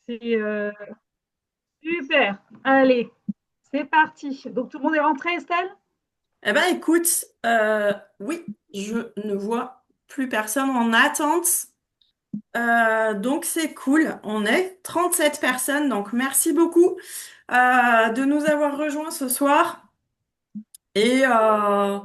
C'est super. Allez, c'est parti. Donc tout le monde est rentré, Estelle? Eh ben écoute, oui, je ne vois plus personne en attente. Donc c'est cool. On est 37 personnes, donc merci beaucoup de nous avoir rejoints ce soir. Et, euh,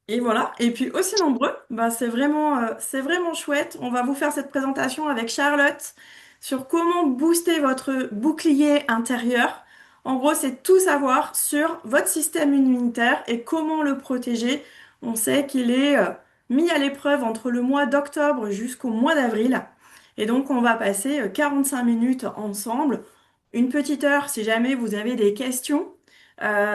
et voilà. Et puis aussi nombreux, bah, c'est vraiment chouette. On va vous faire cette présentation avec Charlotte sur comment booster votre bouclier intérieur. En gros, c'est tout savoir sur votre système immunitaire et comment le protéger. On sait qu'il est mis à l'épreuve entre le mois d'octobre jusqu'au mois d'avril. Et donc, on va passer 45 minutes ensemble. Une petite heure si jamais vous avez des questions.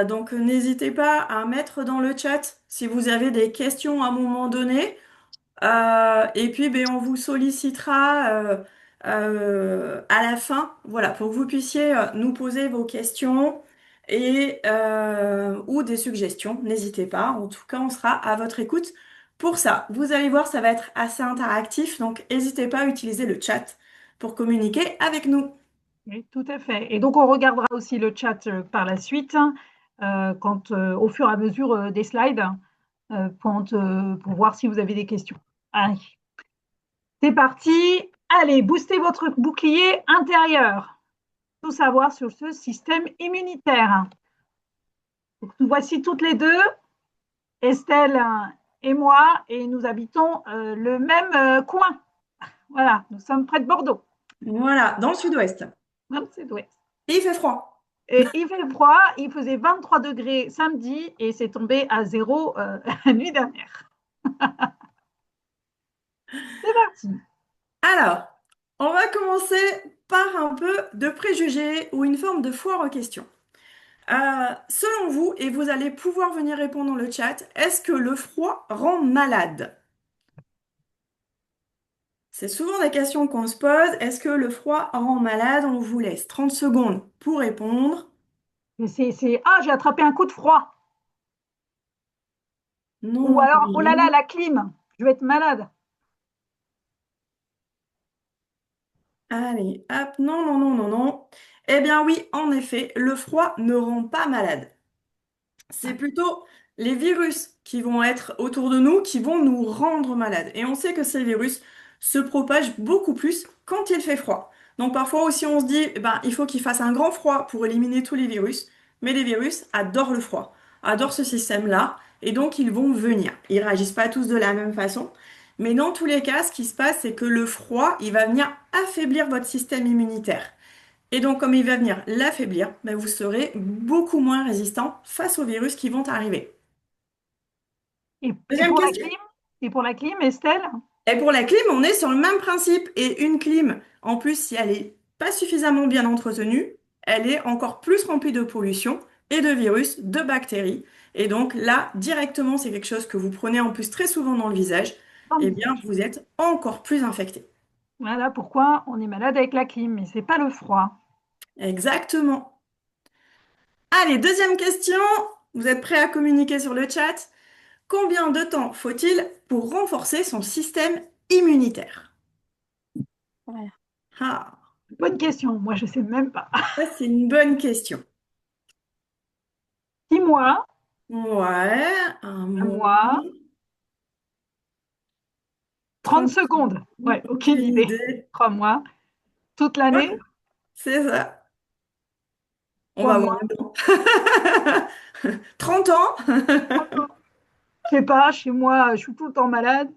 Donc n'hésitez pas à mettre dans le chat si vous avez des questions à un moment donné. Et puis ben, on vous sollicitera à la fin, voilà, pour que vous puissiez nous poser vos questions ou des suggestions. N'hésitez pas. En tout cas, on sera à votre écoute pour ça. Vous allez voir, ça va être assez interactif, donc n'hésitez pas à utiliser le chat pour communiquer avec nous. Oui, tout à fait. Et donc on regardera aussi le chat par la suite, au fur et à mesure des slides, pour voir si vous avez des questions. Allez, c'est parti. Allez, boostez votre bouclier intérieur. Tout savoir sur ce système immunitaire. Donc, nous voici toutes les deux, Estelle et moi, et nous habitons le même coin. Voilà, nous sommes près de Bordeaux, Voilà, dans le sud-ouest. dans le sud-ouest. Et il fait froid. Et il fait froid, il faisait 23 degrés samedi et c'est tombé à zéro la nuit dernière. C'est parti. Alors, on va commencer par un peu de préjugés ou une forme de foire aux questions. Selon vous, et vous allez pouvoir venir répondre dans le chat, est-ce que le froid rend malade? C'est souvent des questions qu'on se pose. Est-ce que le froid rend malade? On vous laisse 30 secondes pour répondre. Ah, j'ai attrapé un coup de froid. Ou Non, alors, oh là là, non. la clim, je vais être malade. Allez, hop, non, non, non, non, non. Eh bien oui, en effet, le froid ne rend pas malade. C'est plutôt les virus qui vont être autour de nous qui vont nous rendre malades. Et on sait que ces virus se propagent beaucoup plus quand il fait froid. Donc parfois aussi on se dit, eh ben, il faut qu'il fasse un grand froid pour éliminer tous les virus. Mais les virus adorent le froid, adorent ce système-là, et donc ils vont venir. Ils réagissent pas tous de la même façon. Mais dans tous les cas, ce qui se passe, c'est que le froid, il va venir affaiblir votre système immunitaire. Et donc, comme il va venir l'affaiblir, ben, vous serez beaucoup moins résistant face aux virus qui vont arriver. Et Deuxième pour la question. clim? Et pour la clim, Estelle? Et pour la clim, on est sur le même principe. Et une clim, en plus, si elle est pas suffisamment bien entretenue, elle est encore plus remplie de pollution et de virus, de bactéries. Et donc là, directement, c'est quelque chose que vous prenez en plus très souvent dans le visage. Dans le Eh bien, visage. vous êtes encore plus infecté. Voilà pourquoi on est malade avec la clim, mais c'est pas le froid. Exactement. Allez, deuxième question. Vous êtes prêts à communiquer sur le chat? Combien de temps faut-il pour renforcer son système immunitaire? Ouais. Ah, Bonne question, moi je sais même pas. ça c'est une bonne question. 6 mois, Ouais, un un mois, mois, 30 30 secondes. secondes, Ouais, aucune aucune idée. idée. 3 mois. Toute Ouais, l'année? c'est ça. On trois va voir mois. maintenant. 30 ans? 3 ans. Je sais pas, chez moi, je suis tout le temps malade.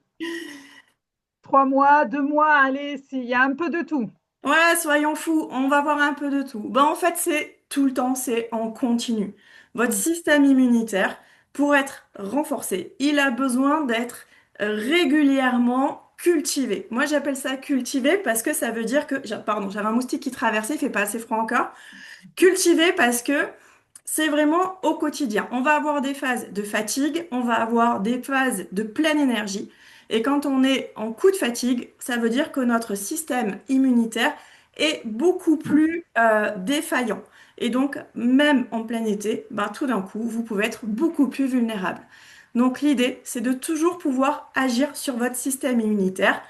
3 mois, 2 mois, allez, il y a un peu de tout. Ouais, soyons fous, on va voir un peu de tout. Ben, en fait, c'est tout le temps, c'est en continu. Votre Mm. système immunitaire, pour être renforcé, il a besoin d'être régulièrement cultivé. Moi, j'appelle ça cultivé parce que ça veut dire que... Pardon, j'avais un moustique qui traversait, il fait pas assez froid encore. Cultivé parce que c'est vraiment au quotidien. On va avoir des phases de fatigue, on va avoir des phases de pleine énergie. Et quand on est en coup de fatigue, ça veut dire que notre système immunitaire est beaucoup plus défaillant. Et donc, même en plein été, ben, tout d'un coup, vous pouvez être beaucoup plus vulnérable. Donc, l'idée, c'est de toujours pouvoir agir sur votre système immunitaire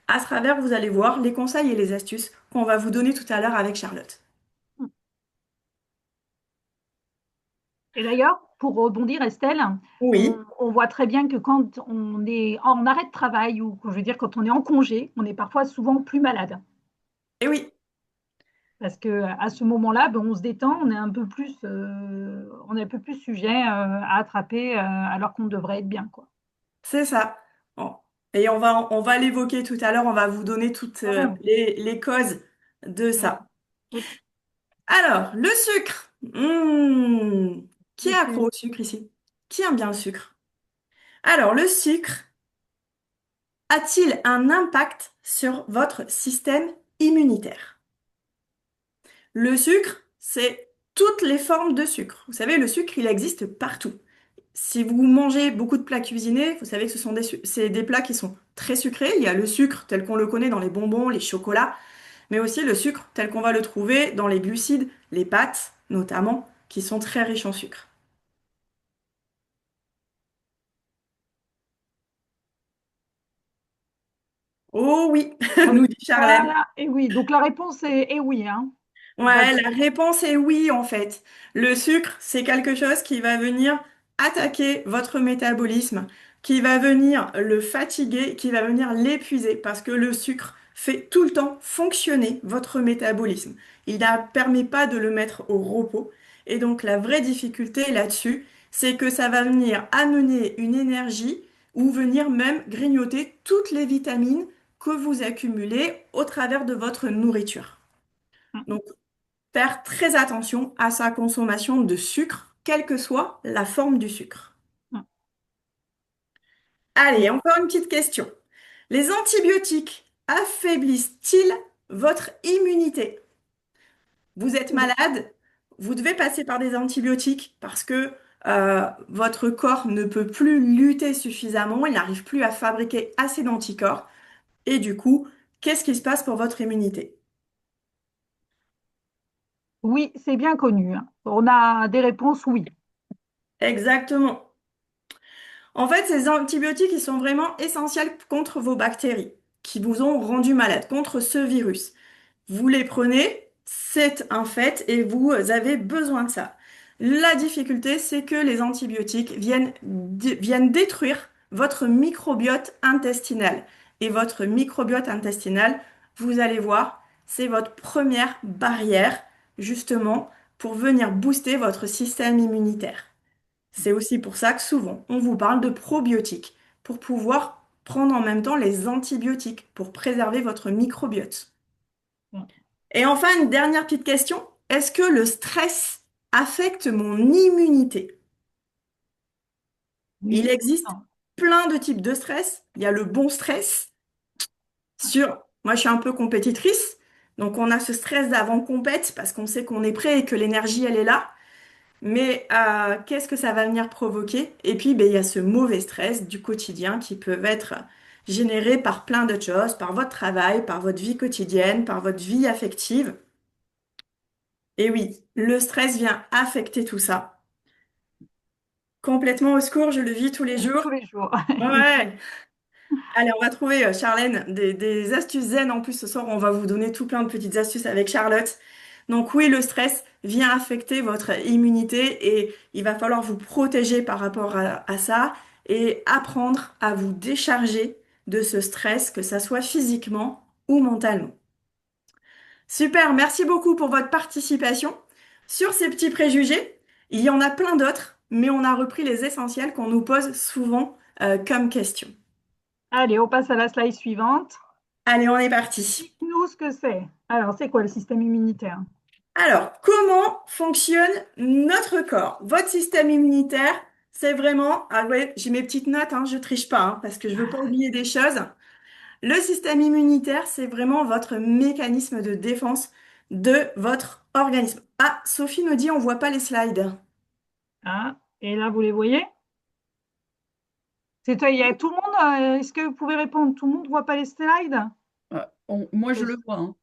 À travers, vous allez voir les conseils et les astuces qu'on va vous donner tout à l'heure avec Charlotte. Et d'ailleurs, pour rebondir, Estelle, Oui, on voit très bien que quand on est en arrêt de travail ou, je veux dire, quand on est en congé, on est parfois souvent plus malade. et oui, Parce que à ce moment-là, ben, on se détend, on est un peu plus sujet à attraper alors qu'on devrait être bien, quoi. c'est ça. Bon. Et on va l'évoquer tout à l'heure, on va vous donner toutes Voilà. les causes de Ouais. ça. Oui, Alors, le sucre. Qui le est accro sucre. au sucre ici? Qui aime bien le sucre? Alors, le sucre a-t-il un impact sur votre système immunitaire? Le sucre, c'est toutes les formes de sucre. Vous savez, le sucre, il existe partout. Si vous mangez beaucoup de plats cuisinés, vous savez que c'est des plats qui sont très sucrés. Il y a le sucre tel qu'on le connaît dans les bonbons, les chocolats, mais aussi le sucre tel qu'on va le trouver dans les glucides, les pâtes notamment, qui sont très riches en sucre. Oh oui, Oui. nous dit Charlène. Voilà. Et oui, donc la réponse est oui, hein. On va Ouais, la réponse est oui en fait. Le sucre, c'est quelque chose qui va venir attaquer votre métabolisme, qui va venir le fatiguer, qui va venir l'épuiser, parce que le sucre fait tout le temps fonctionner votre métabolisme. Il ne permet pas de le mettre au repos. Et donc la vraie difficulté là-dessus, c'est que ça va venir amener une énergie ou venir même grignoter toutes les vitamines que vous accumulez au travers de votre nourriture. Donc, faire très attention à sa consommation de sucre, quelle que soit la forme du sucre. Allez, encore une petite question. Les antibiotiques affaiblissent-ils votre immunité? Vous êtes malade, vous devez passer par des antibiotiques parce que votre corps ne peut plus lutter suffisamment, il n'arrive plus à fabriquer assez d'anticorps. Et du coup, qu'est-ce qui se passe pour votre immunité? Oui, c'est bien connu, hein. On a des réponses oui. Exactement. En fait, ces antibiotiques, ils sont vraiment essentiels contre vos bactéries qui vous ont rendu malade, contre ce virus. Vous les prenez, c'est un fait, et vous avez besoin de ça. La difficulté, c'est que les antibiotiques viennent détruire votre microbiote intestinal. Et votre microbiote intestinal, vous allez voir, c'est votre première barrière, justement, pour venir booster votre système immunitaire. C'est aussi pour ça que souvent, on vous parle de probiotiques, pour pouvoir prendre en même temps les antibiotiques, pour préserver votre microbiote. Et enfin, une dernière petite question. Est-ce que le stress affecte mon immunité? Il Oui. existe Non. plein de types de stress. Il y a le bon stress moi je suis un peu compétitrice, donc on a ce stress d'avant-compète parce qu'on sait qu'on est prêt et que l'énergie elle est là. Mais qu'est-ce que ça va venir provoquer? Et puis, ben, il y a ce mauvais stress du quotidien qui peut être généré par plein de choses, par votre travail, par votre vie quotidienne, par votre vie affective. Et oui, le stress vient affecter tout ça. Complètement au secours, je le vis tous les jours. Tous les jours. Ouais. Allez, on va trouver, Charlène, des astuces zen. En plus, ce soir, on va vous donner tout plein de petites astuces avec Charlotte. Donc oui, le stress vient affecter votre immunité et il va falloir vous protéger par rapport à ça et apprendre à vous décharger de ce stress, que ça soit physiquement ou mentalement. Super, merci beaucoup pour votre participation. Sur ces petits préjugés, il y en a plein d'autres, mais on a repris les essentiels qu'on nous pose souvent, comme question. Allez, on passe à la slide suivante. Allez, on est parti. Dites-nous ce que c'est. Alors, c'est quoi le système immunitaire? Alors, comment fonctionne notre corps? Votre système immunitaire, c'est vraiment... Ah ouais, j'ai mes petites notes, hein, je triche pas, hein, parce que je veux pas oublier des choses. Le système immunitaire, c'est vraiment votre mécanisme de défense de votre organisme. Ah, Sophie nous dit on voit pas les slides. Ah, et là, vous les voyez? C'est toi, il y a tout le monde. Est-ce que vous pouvez répondre? Tout le monde ne voit pas les slides? Moi, je Yes. le vois, hein.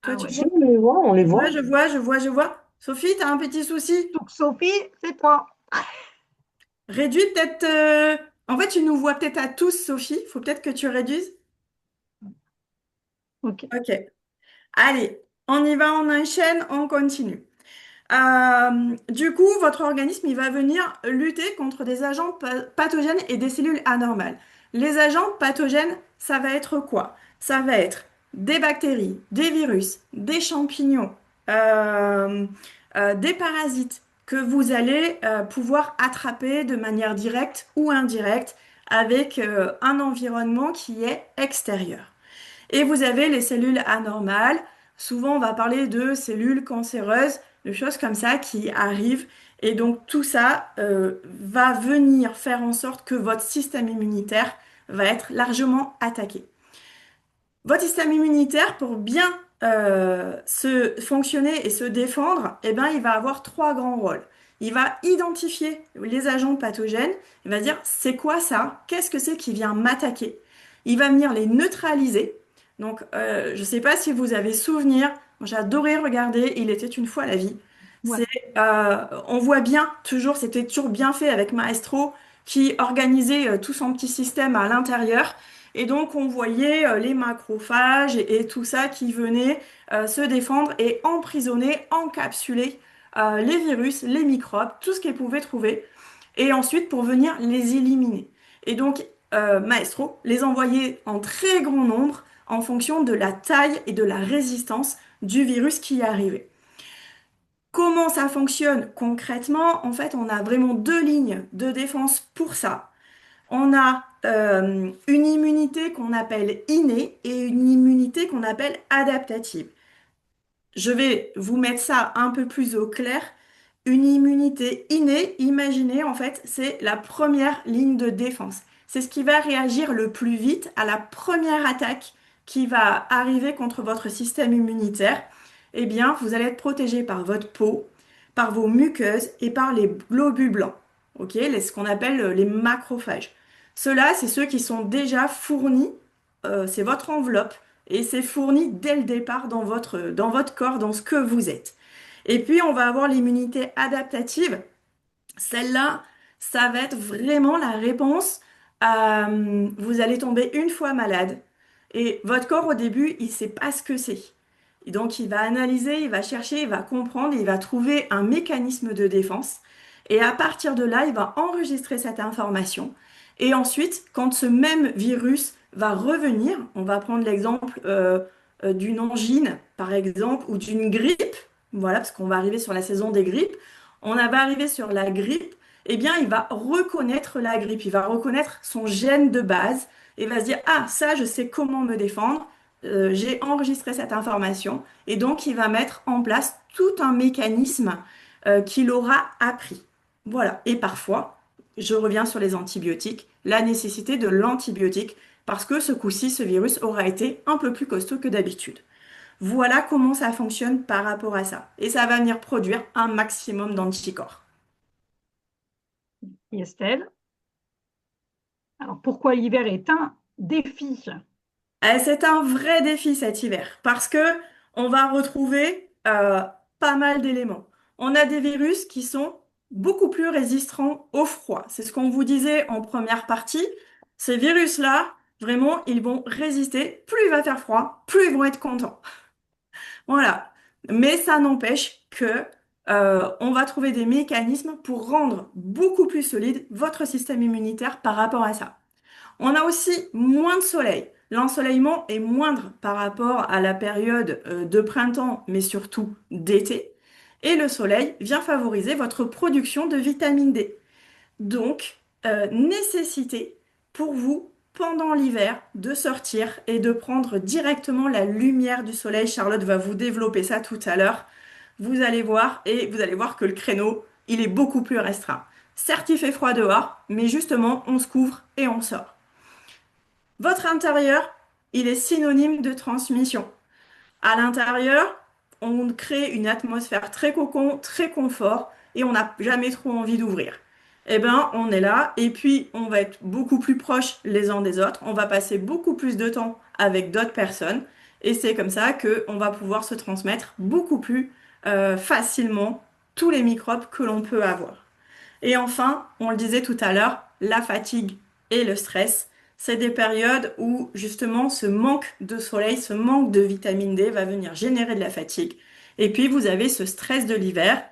Toi, Ah tu ouais. Si, on les voit, on les vois, voit. je vois, je vois, je vois. Sophie, t'as un petit souci? Donc, Sophie, c'est toi. Réduis peut-être... En fait, tu nous vois peut-être à tous, Sophie. Faut peut-être que tu réduises. Ok. Ok. Allez, on y va, on enchaîne, on continue. Du coup, votre organisme, il va venir lutter contre des agents pathogènes et des cellules anormales. Les agents pathogènes, ça va être quoi? Ça va être des bactéries, des virus, des champignons, euh, des parasites que vous allez pouvoir attraper de manière directe ou indirecte avec un environnement qui est extérieur. Et vous avez les cellules anormales. Souvent, on va parler de cellules cancéreuses, de choses comme ça qui arrivent. Et donc, tout ça va venir faire en sorte que votre système immunitaire va être largement attaqué. Votre système immunitaire, pour bien se fonctionner et se défendre, eh ben, il va avoir trois grands rôles. Il va identifier les agents pathogènes. Il va dire, c'est quoi ça? Qu'est-ce que c'est qui vient m'attaquer? Il va venir les neutraliser. Donc, je ne sais pas si vous avez souvenir, moi, j'adorais regarder Il était une fois la vie. Ouais. C'est, on voit bien, toujours, c'était toujours bien fait avec Maestro, qui organisait tout son petit système à l'intérieur. Et donc, on voyait les macrophages et tout ça qui venaient se défendre et emprisonner, encapsuler les virus, les microbes, tout ce qu'ils pouvaient trouver, et ensuite pour venir les éliminer. Et donc, Maestro les envoyait en très grand nombre en fonction de la taille et de la résistance du virus qui y arrivait. Comment ça fonctionne concrètement? En fait, on a vraiment deux lignes de défense pour ça. On a une immunité qu'on appelle innée et une immunité qu'on appelle adaptative. Je vais vous mettre ça un peu plus au clair. Une immunité innée, imaginez, en fait, c'est la première ligne de défense. C'est ce qui va réagir le plus vite à la première attaque qui va arriver contre votre système immunitaire. Eh bien, vous allez être protégé par votre peau, par vos muqueuses et par les globules blancs. Ok, ce qu'on appelle les macrophages. Ceux-là, c'est ceux qui sont déjà fournis, c'est votre enveloppe et c'est fourni dès le départ dans votre corps, dans ce que vous êtes. Et puis, on va avoir l'immunité adaptative. Celle-là, ça va être vraiment la réponse. Vous allez tomber une fois malade et votre corps, au début, il ne sait pas ce que c'est. Et donc, il va analyser, il va chercher, il va comprendre, il va trouver un mécanisme de défense. Et à partir de là, il va enregistrer cette information. Et ensuite, quand ce même virus va revenir, on va prendre l'exemple d'une angine, par exemple, ou d'une grippe, voilà, parce qu'on va arriver sur la saison des grippes. On va arriver sur la grippe, eh bien, il va reconnaître la grippe, il va reconnaître son gène de base et va se dire, ah, ça, je sais comment me défendre, j'ai enregistré cette information, et donc il va mettre en place tout un mécanisme qu'il aura appris. Voilà. Et parfois, je reviens sur les antibiotiques, la nécessité de l'antibiotique, parce que ce coup-ci, ce virus aura été un peu plus costaud que d'habitude. Voilà comment ça fonctionne par rapport à ça. Et ça va venir produire un maximum d'anticorps. Et Estelle, alors pourquoi l'hiver est un défi? C'est un vrai défi cet hiver parce que on va retrouver pas mal d'éléments. On a des virus qui sont beaucoup plus résistants au froid. C'est ce qu'on vous disait en première partie. Ces virus-là, vraiment, ils vont résister. Plus il va faire froid, plus ils vont être contents. Voilà. Mais ça n'empêche que on va trouver des mécanismes pour rendre beaucoup plus solide votre système immunitaire par rapport à ça. On a aussi moins de soleil. L'ensoleillement est moindre par rapport à la période de printemps, mais surtout d'été. Et le soleil vient favoriser votre production de vitamine D. Donc, nécessité pour vous, pendant l'hiver, de sortir et de prendre directement la lumière du soleil. Charlotte va vous développer ça tout à l'heure. Vous allez voir, et vous allez voir que le créneau, il est beaucoup plus restreint. Certes, il fait froid dehors, mais justement, on se couvre et on sort. Votre intérieur, il est synonyme de transmission. À l'intérieur, on crée une atmosphère très cocon, très confort, et on n'a jamais trop envie d'ouvrir. Eh ben, on est là, et puis on va être beaucoup plus proches les uns des autres, on va passer beaucoup plus de temps avec d'autres personnes, et c'est comme ça que on va pouvoir se transmettre beaucoup plus facilement tous les microbes que l'on peut avoir. Et enfin, on le disait tout à l'heure, la fatigue et le stress. c'est des périodes où justement ce manque de soleil, ce manque de vitamine D va venir générer de la fatigue. Et puis vous avez ce stress de l'hiver.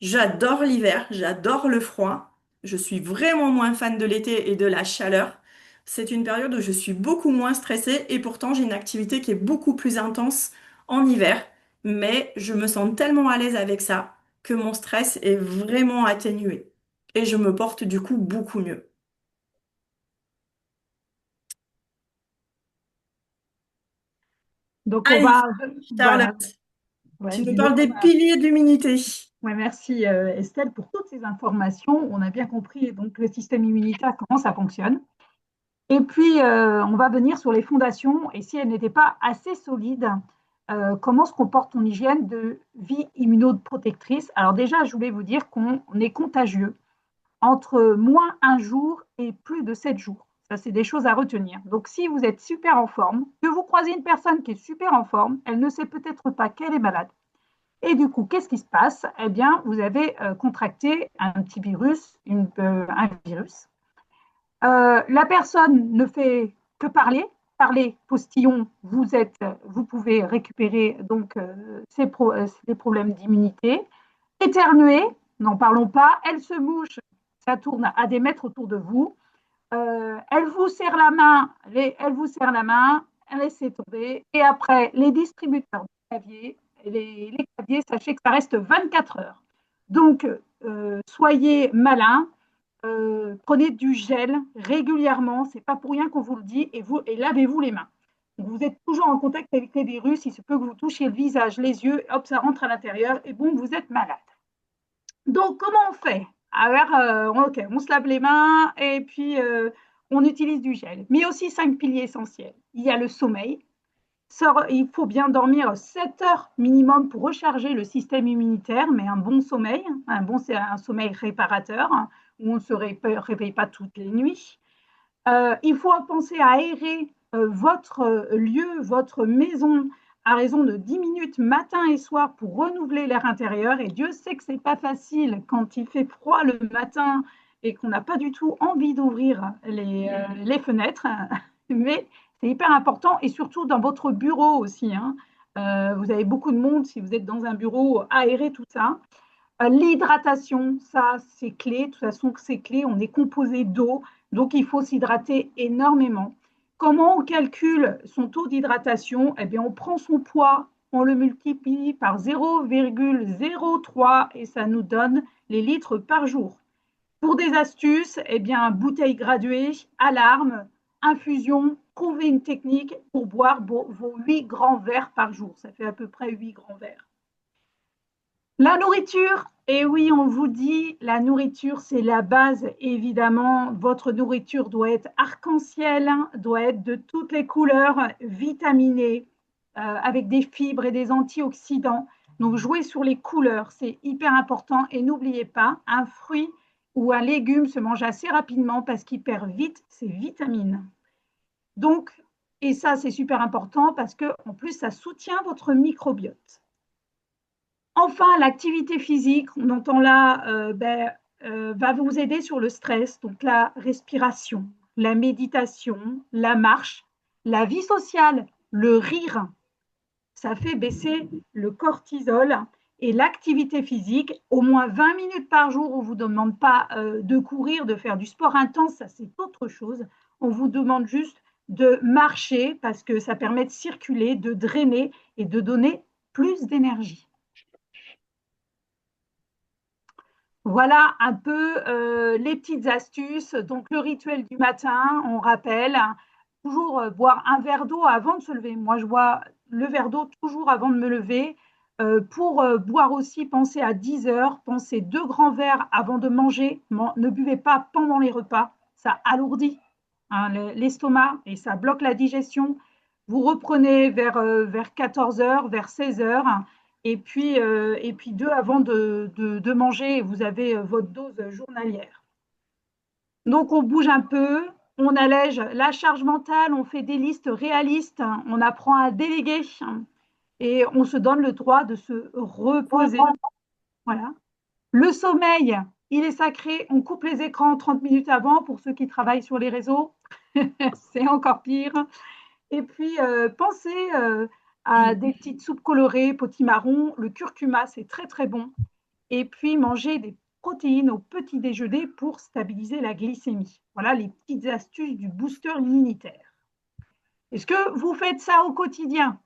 J'adore l'hiver, j'adore le froid. Je suis vraiment moins fan de l'été et de la chaleur. C'est une période où je suis beaucoup moins stressée et pourtant j'ai une activité qui est beaucoup plus intense en hiver. Mais je me sens tellement à l'aise avec ça que mon stress est vraiment atténué. Et je me porte du coup beaucoup mieux. Donc, on Allez, va, voilà, Charlotte, ouais, tu nous donc parles des piliers de l'immunité. ouais, merci Estelle pour toutes ces informations. On a bien compris donc le système immunitaire, comment ça fonctionne. Et puis, on va venir sur les fondations. Et si elles n'étaient pas assez solides, comment se comporte ton hygiène de vie immunoprotectrice? Alors déjà, je voulais vous dire qu'on est contagieux entre moins un jour et plus de 7 jours. Ça, c'est des choses à retenir. Donc, si vous êtes super en forme, que vous croisez une personne qui est super en forme, elle ne sait peut-être pas qu'elle est malade. Et du coup, qu'est-ce qui se passe? Eh bien, vous avez contracté un petit virus, un virus. La personne ne fait que parler. Parler, postillon, vous pouvez récupérer donc ces problèmes d'immunité. Éternuer, n'en parlons pas. Elle se mouche, ça tourne à des mètres autour de vous. Elle vous serre la main, laissez tomber. Et après, les distributeurs de claviers, les claviers, sachez que ça reste 24 heures. Donc, soyez malin, prenez du gel régulièrement, c'est pas pour rien qu'on vous le dit, et lavez-vous les mains. Donc, vous êtes toujours en contact avec les virus, il se peut que vous touchiez le visage, les yeux, hop, ça rentre à l'intérieur, et bon, vous êtes malade. Donc, comment on fait? Alors, okay, on se lave les mains et puis on utilise du gel. Mais aussi 5 piliers essentiels. Il y a le sommeil. Il faut bien dormir 7 heures minimum pour recharger le système immunitaire, mais un bon sommeil, c'est un sommeil réparateur, où on ne se réveille pas toutes les nuits. Il faut penser à aérer votre lieu, votre maison à raison de 10 minutes matin et soir pour renouveler l'air intérieur. Et Dieu sait que ce n'est pas facile quand il fait froid le matin et qu'on n'a pas du tout envie d'ouvrir les fenêtres. Mais c'est hyper important et surtout dans votre bureau aussi, hein. Vous avez beaucoup de monde si vous êtes dans un bureau, aérer tout ça. L'hydratation, ça c'est clé. De toute façon, c'est clé. On est composé d'eau, donc il faut s'hydrater énormément. Comment on calcule son taux d'hydratation? Eh bien, on prend son poids, on le multiplie par 0,03 et ça nous donne les litres par jour. Pour des astuces, eh bien, bouteille graduée, alarme, infusion, trouvez une technique pour boire vos 8 grands verres par jour. Ça fait à peu près 8 grands verres. La nourriture, et oui, on vous dit, la nourriture, c'est la base, évidemment. Votre nourriture doit être arc-en-ciel, doit être de toutes les couleurs, vitaminée, avec des fibres et des antioxydants. Donc, jouez sur les couleurs, c'est hyper important. Et n'oubliez pas, un fruit ou un légume se mange assez rapidement parce qu'il perd vite ses vitamines. Donc, et ça, c'est super important parce que, en plus, ça soutient votre microbiote. Enfin, l'activité physique, on entend là, va vous aider sur le stress, donc la respiration, la méditation, la marche, la vie sociale, le rire, ça fait baisser le cortisol et l'activité physique, au moins 20 minutes par jour, on ne vous demande pas de courir, de faire du sport intense, ça c'est autre chose. On vous demande juste de marcher parce que ça permet de circuler, de drainer et de donner plus d'énergie. Voilà un peu les petites astuces. Donc, le rituel du matin, on rappelle, toujours boire un verre d'eau avant de se lever. Moi, je bois le verre d'eau toujours avant de me lever. Pour boire aussi, pensez à 10 heures, pensez 2 grands verres avant de manger. Ne buvez pas pendant les repas, ça alourdit, hein, l'estomac et ça bloque la digestion. Vous reprenez vers 14 heures, vers 16 heures. Et puis 2 avant de manger, vous avez votre dose journalière. Donc, on bouge un peu, on allège la charge mentale, on fait des listes réalistes, on apprend à déléguer et on se donne le droit de se reposer. Voilà. Le sommeil, il est sacré, on coupe les écrans 30 minutes avant pour ceux qui travaillent sur les réseaux. C'est encore pire. Et puis, pensez à des petites soupes colorées, potimarron. Le curcuma, c'est très, très bon. Et puis, manger des protéines au petit déjeuner pour stabiliser la glycémie. Voilà les petites astuces du booster immunitaire. Est-ce que vous faites ça au quotidien?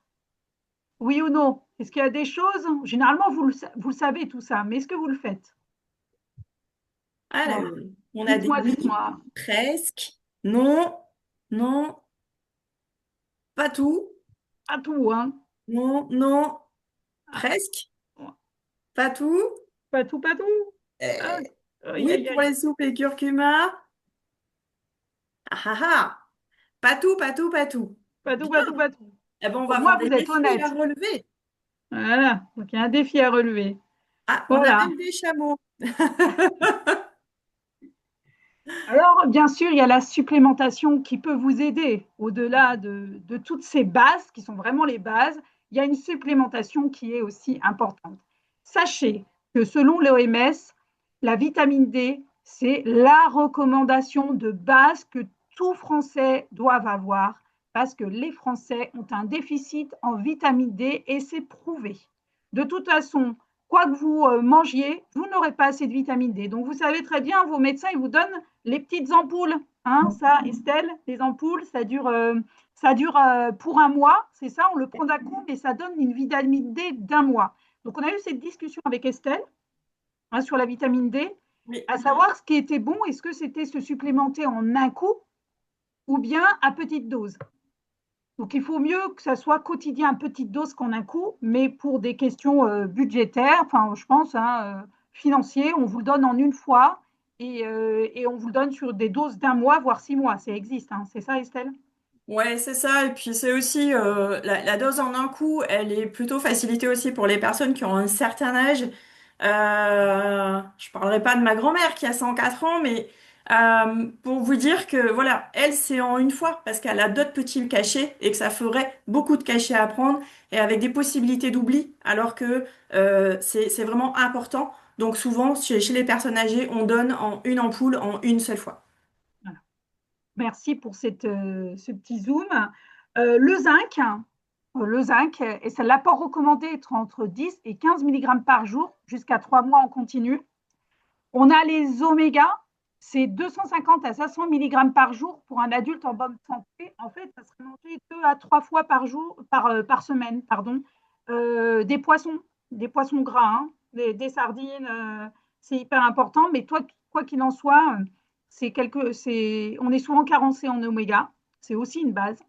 Oui ou non? Est-ce qu'il y a des choses, généralement, vous le savez tout ça, mais est-ce que vous le faites? Alors, Voilà. on a des Dites-moi, oui, dites-moi. presque, non, non, pas tout, Pas tout, hein? non, non, Ah, presque, pas tout. pas tout, pas tout. Ah, Euh, aïe, oui, aïe, pour aïe. les soupes et curcuma. Ah ah ah, pas tout, pas tout, pas tout. Pas tout, pas tout, pas tout. Eh ben, on Au va moins, avoir des vous êtes défis à honnête. relever. Voilà. Donc, il y a un défi à relever. Ah, on a Voilà. même des chameaux. Alors, bien sûr, il y a la supplémentation qui peut vous aider. Au-delà de toutes ces bases, qui sont vraiment les bases, il y a une supplémentation qui est aussi importante. Sachez que selon l'OMS, la vitamine D, c'est la recommandation de base que tout Français doivent avoir parce que les Français ont un déficit en vitamine D et c'est prouvé. De toute façon, quoi que vous mangiez, vous n'aurez pas assez de vitamine D. Donc, vous savez très bien, vos médecins, ils vous donnent les petites ampoules. Hein, ça, Estelle, les ampoules, ça dure pour un mois, c'est ça, on le prend d'un coup, mais ça donne une vitamine D d'un mois. Donc, on a eu cette discussion avec Estelle hein, sur la vitamine D, Oui. à savoir ce qui était bon, est-ce que c'était se supplémenter en un coup ou bien à petite dose. Donc, il faut mieux que ça soit quotidien à petite dose qu'en un coup, mais pour des questions budgétaires, enfin, je pense, hein, financiers, on vous le donne en une fois et on vous le donne sur des doses d'un mois, voire 6 mois. Ça existe, hein. C'est ça, Estelle? Ouais, c'est ça. Et puis c'est aussi la dose en un coup, elle est plutôt facilitée aussi pour les personnes qui ont un certain âge. Je parlerai pas de ma grand-mère qui a 104 ans, mais pour vous dire que voilà, elle c'est en une fois parce qu'elle a d'autres petits cachets et que ça ferait beaucoup de cachets à prendre et avec des possibilités d'oubli, alors que c'est vraiment important. Donc souvent chez les personnes âgées, on donne en une ampoule en une seule fois. Voilà. Merci pour ce petit zoom. Le zinc, et c'est l'apport recommandé est entre 10 et 15 mg par jour jusqu'à 3 mois en continu. On a les omégas, c'est 250 à 500 mg par jour pour un adulte en bonne santé. En fait, ça serait mangé 2 à 3 fois par jour, par semaine, pardon. Des poissons gras, hein, des sardines, c'est hyper important. Mais toi, quoi qu'il en soit, on est souvent carencé en oméga. C'est aussi une base.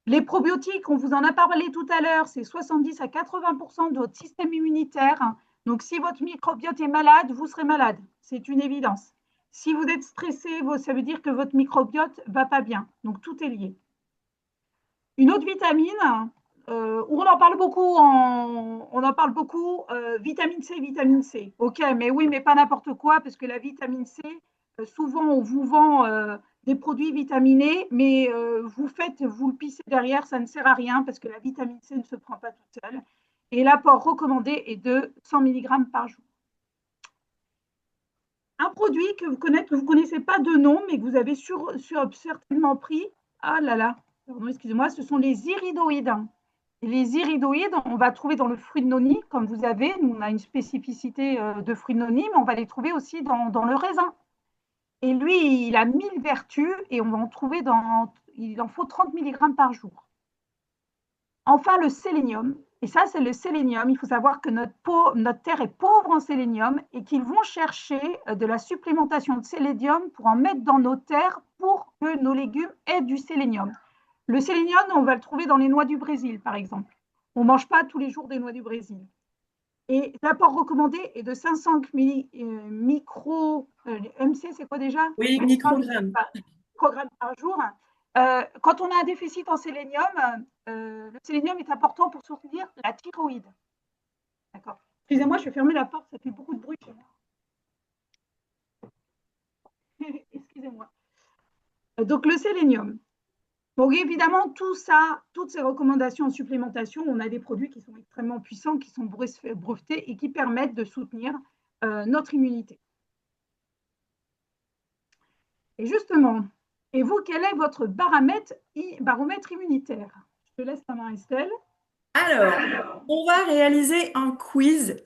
Les probiotiques, on vous en a parlé tout à l'heure, c'est 70 à 80% de votre système immunitaire. Donc, si votre microbiote est malade, vous serez malade. C'est une évidence. Si vous êtes stressé, ça veut dire que votre microbiote ne va pas bien. Donc, tout est lié. Une autre vitamine, où vitamine C, vitamine C. Ok, mais oui, mais pas n'importe quoi, parce que la vitamine C, souvent on vous vend des produits vitaminés, mais vous le pissez derrière, ça ne sert à rien, parce que la vitamine C ne se prend pas toute seule. Et l'apport recommandé est de 100 mg par jour. Un produit que vous connaissez pas de nom, mais que vous avez certainement pris. Ah là là, pardon, excusez-moi, ce sont les iridoïdes. Et les iridoïdes, on va trouver dans le fruit de noni, comme vous avez. Nous, on a une spécificité de fruit de noni, mais on va les trouver aussi dans le raisin. Et lui, il a 1000 vertus et on va en trouver il en faut 30 mg par jour. Enfin, le sélénium. Et ça, c'est le sélénium. Il faut savoir que notre terre est pauvre en sélénium et qu'ils vont chercher de la supplémentation de sélénium pour en mettre dans nos terres pour que nos légumes aient du sélénium. Le sélénium, on va le trouver dans les noix du Brésil, par exemple. On ne mange pas tous les jours des noix du Brésil. Et l'apport recommandé est de 500 micro... MC, c'est quoi déjà? Oui, microgrammes. Microgrammes par jour. Quand on a un déficit en sélénium, le sélénium est important pour soutenir la thyroïde. D'accord. Excusez-moi, je vais fermer la porte, ça fait beaucoup de bruit chez moi. Excusez-moi. Donc le sélénium. Donc évidemment, tout ça, toutes ces recommandations en supplémentation, on a des produits qui sont extrêmement puissants, qui sont brevetés et qui permettent de soutenir notre immunité. Et justement, et vous, quel est votre baromètre immunitaire? Je te laisse la main, Estelle. Alors, on va réaliser un quiz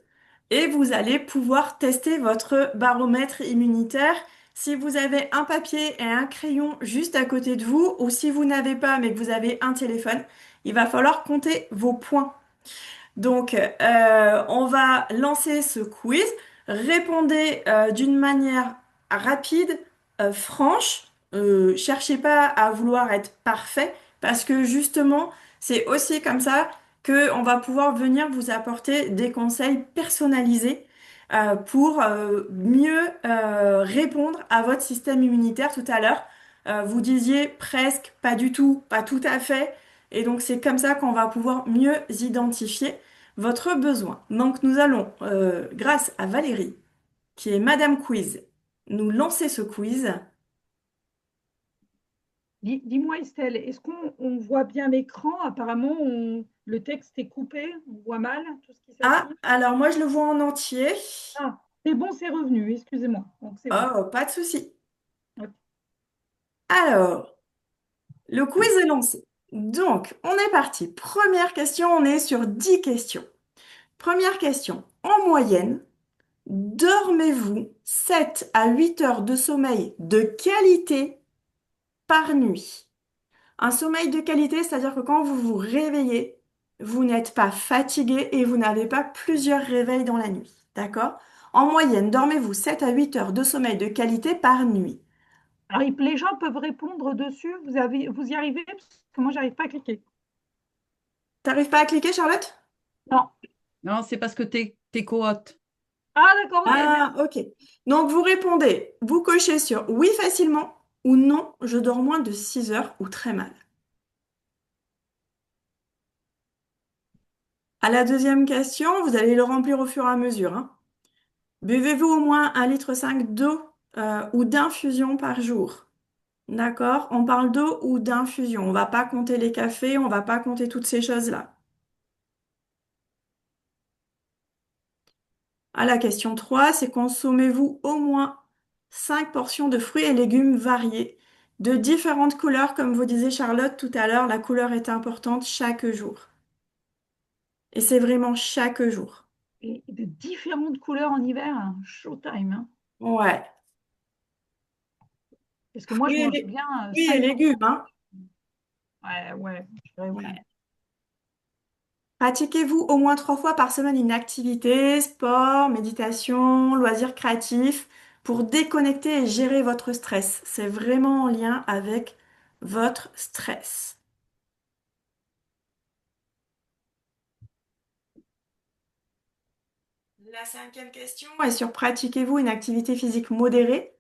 et vous allez pouvoir tester votre baromètre immunitaire. Si vous avez un papier et un crayon juste à côté de vous, ou si vous n'avez pas mais que vous avez un téléphone, il va falloir compter vos points. Donc, on va lancer ce quiz. Répondez d'une manière rapide, franche. Cherchez pas à vouloir être parfait parce que justement, c'est aussi comme ça que on va pouvoir venir vous apporter des conseils personnalisés pour mieux répondre à votre système immunitaire tout à l'heure. Vous disiez presque, pas du tout, pas tout à fait. Et donc, c'est comme ça qu'on va pouvoir mieux identifier votre besoin. Donc nous allons, grâce à Valérie, qui est Madame Quiz, nous lancer ce quiz. Dis-moi, Estelle, est-ce qu'on voit bien l'écran? Apparemment, le texte est coupé, on voit mal tout ce qui Ah, s'affiche. alors moi je le vois en entier. Ah, c'est bon, c'est revenu, excusez-moi. Donc c'est bon. Oh, pas de souci. Ok. Alors, le quiz est lancé. Donc, on est parti. Première question, on est sur 10 questions. Première question. En moyenne, dormez-vous 7 à 8 heures de sommeil de qualité par nuit? Un sommeil de qualité, c'est-à-dire que quand vous vous réveillez, vous n'êtes pas fatigué et vous n'avez pas plusieurs réveils dans la nuit. D'accord? En moyenne, dormez-vous 7 à 8 heures de sommeil de qualité par nuit. Alors, les gens peuvent répondre dessus. Vous y arrivez? Parce que moi, j'arrive pas à cliquer. T'arrives pas à cliquer, Charlotte? Non. Non, c'est parce que t'es co-hôte. Ah, d'accord, ok, Ah, merci. ok. Donc vous répondez, vous cochez sur oui facilement ou non, je dors moins de 6 heures ou très mal. À la deuxième question, vous allez le remplir au fur et à mesure, hein. Buvez-vous au moins 1,5 litre d'eau ou d'infusion par jour? D'accord? On parle d'eau ou d'infusion. On va pas compter les cafés, on va pas compter toutes ces choses-là. À la question 3, c'est consommez-vous au moins 5 portions de fruits et légumes variés, de différentes couleurs, comme vous disait Charlotte tout à l'heure, la couleur est importante chaque jour. Et c'est vraiment chaque jour. Et de différentes couleurs en hiver, hein. Showtime, hein. Ouais. Parce que moi, je mange bien Fruits et 5 légumes, portions. hein? Ouais, ouais, je dirais oui. Ouais. Pratiquez-vous au moins 3 fois par semaine une activité, sport, méditation, loisirs créatifs, pour déconnecter et gérer votre stress. C'est vraiment en lien avec votre stress. La cinquième question est sur pratiquez-vous une activité physique modérée,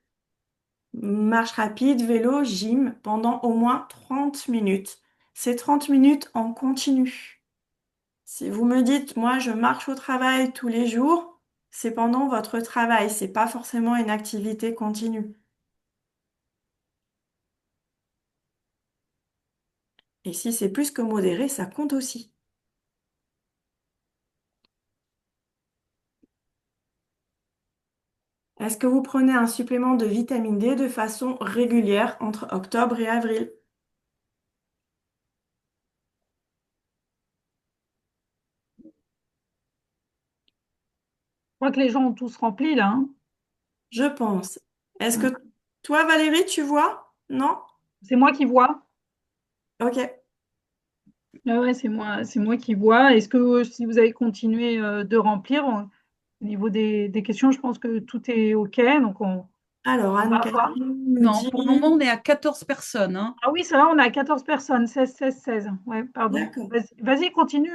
marche rapide, vélo, gym, pendant au moins 30 minutes. C'est 30 minutes en continu. Si vous me dites, moi, je marche au travail tous les jours, c'est pendant votre travail, c'est pas forcément une activité continue. Et si c'est plus que modéré, ça compte aussi. Est-ce que vous prenez un supplément de vitamine D de façon régulière entre octobre et avril? Je crois que les gens ont tous rempli là, hein. Je pense. Est-ce que Mm. toi, Valérie, tu vois? Non? C'est moi qui vois. Ok. Ah ouais, c'est moi qui vois. Est-ce que si vous avez continué de remplir, au niveau des questions, je pense que tout est OK. Donc, Alors, on va avoir. Anne-Catherine nous Non, dit... pour le moment, on est à 14 personnes, hein. Ah oui, c'est vrai, on a 14 personnes, 16, 16, 16. Ouais, pardon. D'accord. Vas-y, continue.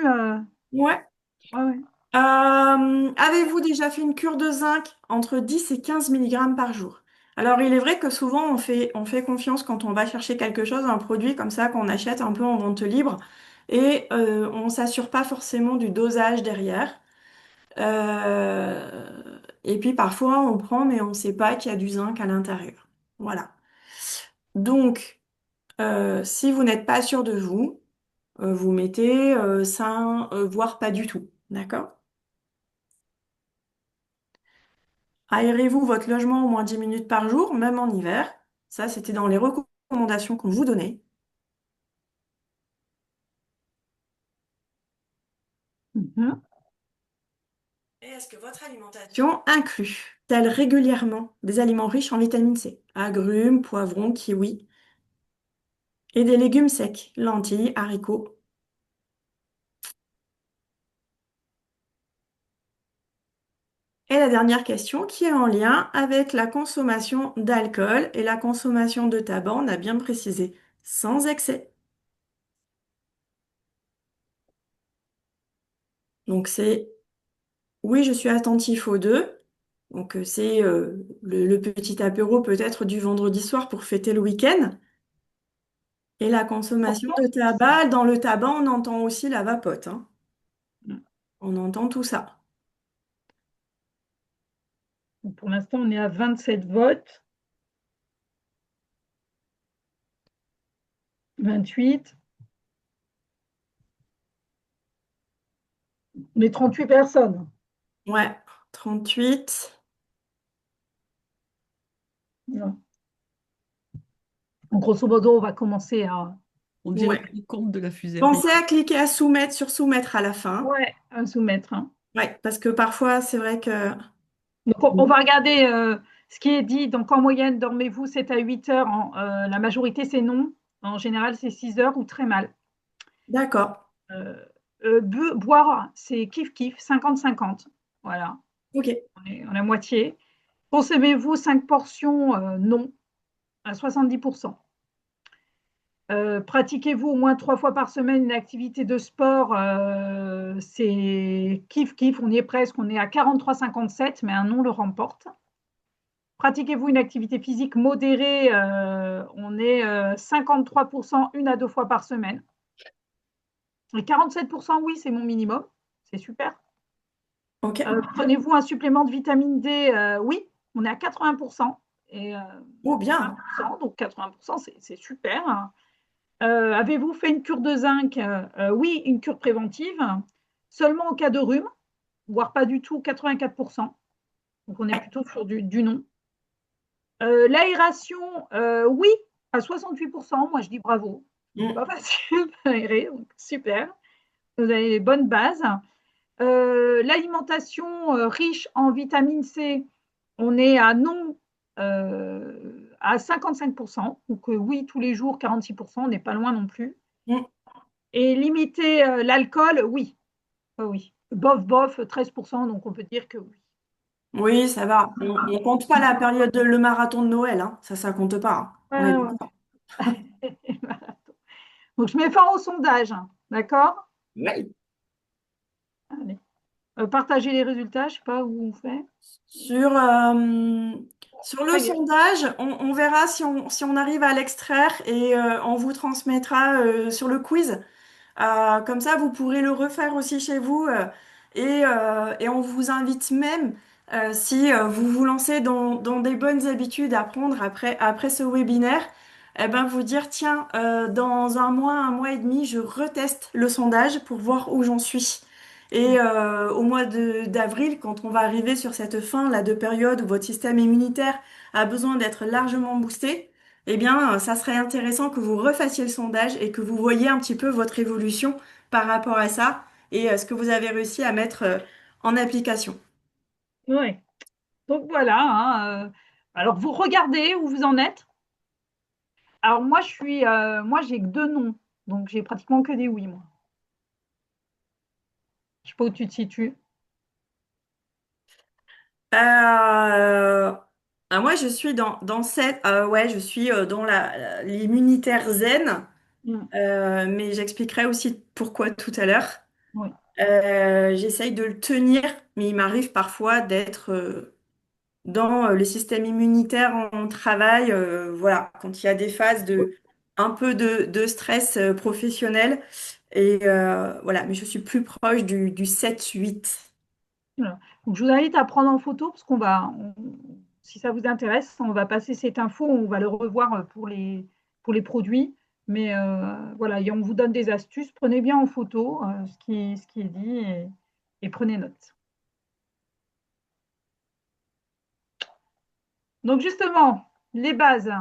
Ouais. Ouais, ouais. Avez-vous déjà fait une cure de zinc entre 10 et 15 milligrammes par jour? Alors, il est vrai que souvent, on fait confiance quand on va chercher quelque chose, un produit comme ça qu'on achète un peu en vente libre, et on s'assure pas forcément du dosage derrière. Et puis, parfois, on prend, mais on ne sait pas qu'il y a du zinc à l'intérieur. Voilà. Donc, si vous n'êtes pas sûr de vous, vous mettez 5, voire pas du tout. D'accord? Aérez-vous votre logement au moins 10 minutes par jour, même en hiver. Ça, c'était dans les recommandations qu'on vous donnait. Mhm. Et est-ce que votre alimentation inclut-t-elle régulièrement des aliments riches en vitamine C? Agrumes, poivrons, kiwis et des légumes secs, lentilles, haricots. Et la dernière question qui est en lien avec la consommation d'alcool et la consommation de tabac, on a bien précisé, sans excès. Donc c'est oui, je suis attentif aux deux. Donc c'est le petit apéro peut-être du vendredi soir pour fêter le week-end. Et la consommation Important, de c'est ça. tabac, dans le tabac, on entend aussi la vapote, hein. On entend tout ça. Donc, pour l'instant, on est à 27 votes, 28. On est 38 personnes. Ouais, 38. Voilà. Donc, grosso modo, on va commencer à, On dirait Ouais. le décompte de la fusée Pensez Ariane. à cliquer à soumettre sur soumettre à la fin. ouais, à soumettre, hein. Ouais, parce que parfois, c'est vrai que... Donc, on va regarder ce qui est dit. Donc, en moyenne, dormez-vous 7 à 8 heures. La majorité, c'est non. En général, c'est 6 heures ou très mal. D'accord. Euh, boire, c'est kiff-kiff, 50-50. Voilà, Ok. on est à moitié. Consommez-vous 5 portions? Non, à 70%. Pratiquez-vous au moins 3 fois par semaine une activité de sport? C'est kiff-kiff, on y est presque, on est à 43,57, mais un non le remporte. Pratiquez-vous une activité physique modérée? On est 53%, 1 à 2 fois par semaine. Et 47%, oui, c'est mon minimum. C'est super. Ok. Prenez-vous un supplément de vitamine D? Oui, on est à 80%. Et Oh, bien. 20%, donc 80%, c'est super. Avez-vous fait une cure de zinc? Oui, une cure préventive. Seulement en cas de rhume, voire pas du tout, 84%. Donc on est plutôt sur du non. L'aération, oui, à 68%. Moi, je dis bravo. C'est Mm. pas facile d'aérer, donc super. Vous avez les bonnes bases. L'alimentation riche en vitamine C, on est à non à 55%. Donc oui, tous les jours, 46%, on n'est pas loin non plus. Mm. Et limiter l'alcool, oui. Oui. Bof, bof, 13%, donc on peut dire que oui. Oui, ça va. On ne compte pas la période de le marathon de Noël, hein. Ça compte pas, hein. On est Ouais, ouais. d'accord. Donc je mets fin au sondage, hein. D'accord? Oui. Allez. Partagez les résultats, je ne sais pas où on fait. Sur, sur le Ça y est. sondage, on verra si on arrive à l'extraire et on vous transmettra sur le quiz. Comme ça, vous pourrez le refaire aussi chez vous et on vous invite même, si vous vous lancez dans des bonnes habitudes à prendre après ce webinaire, eh ben, vous dire, tiens, dans un mois et demi, je reteste le sondage pour voir où j'en suis. Et au mois d'avril, quand on va arriver sur cette fin là, de période où votre système immunitaire a besoin d'être largement boosté, eh bien, ça serait intéressant que vous refassiez le sondage et que vous voyiez un petit peu votre évolution par rapport à ça et ce que vous avez réussi à mettre en application. Ouais. Donc voilà, hein, alors vous regardez où vous en êtes. Alors moi, moi j'ai que deux noms, donc j'ai pratiquement que des oui, moi. Je sais pas où tu te situes. Euh, moi, je suis dans cette, ouais, je suis dans l'immunitaire zen, Mm. mais j'expliquerai aussi pourquoi tout à l'heure. Oui. J'essaye de le tenir, mais il m'arrive parfois d'être dans le système immunitaire en travail, voilà, quand il y a des phases de un peu de stress professionnel. Et voilà, mais je suis plus proche du 7-8. Voilà. Donc, je vous invite à prendre en photo parce si ça vous intéresse, on va passer cette info, on va le revoir pour les produits. Mais voilà, et on vous donne des astuces. Prenez bien en photo ce qui est dit et prenez note. Donc justement, les bases.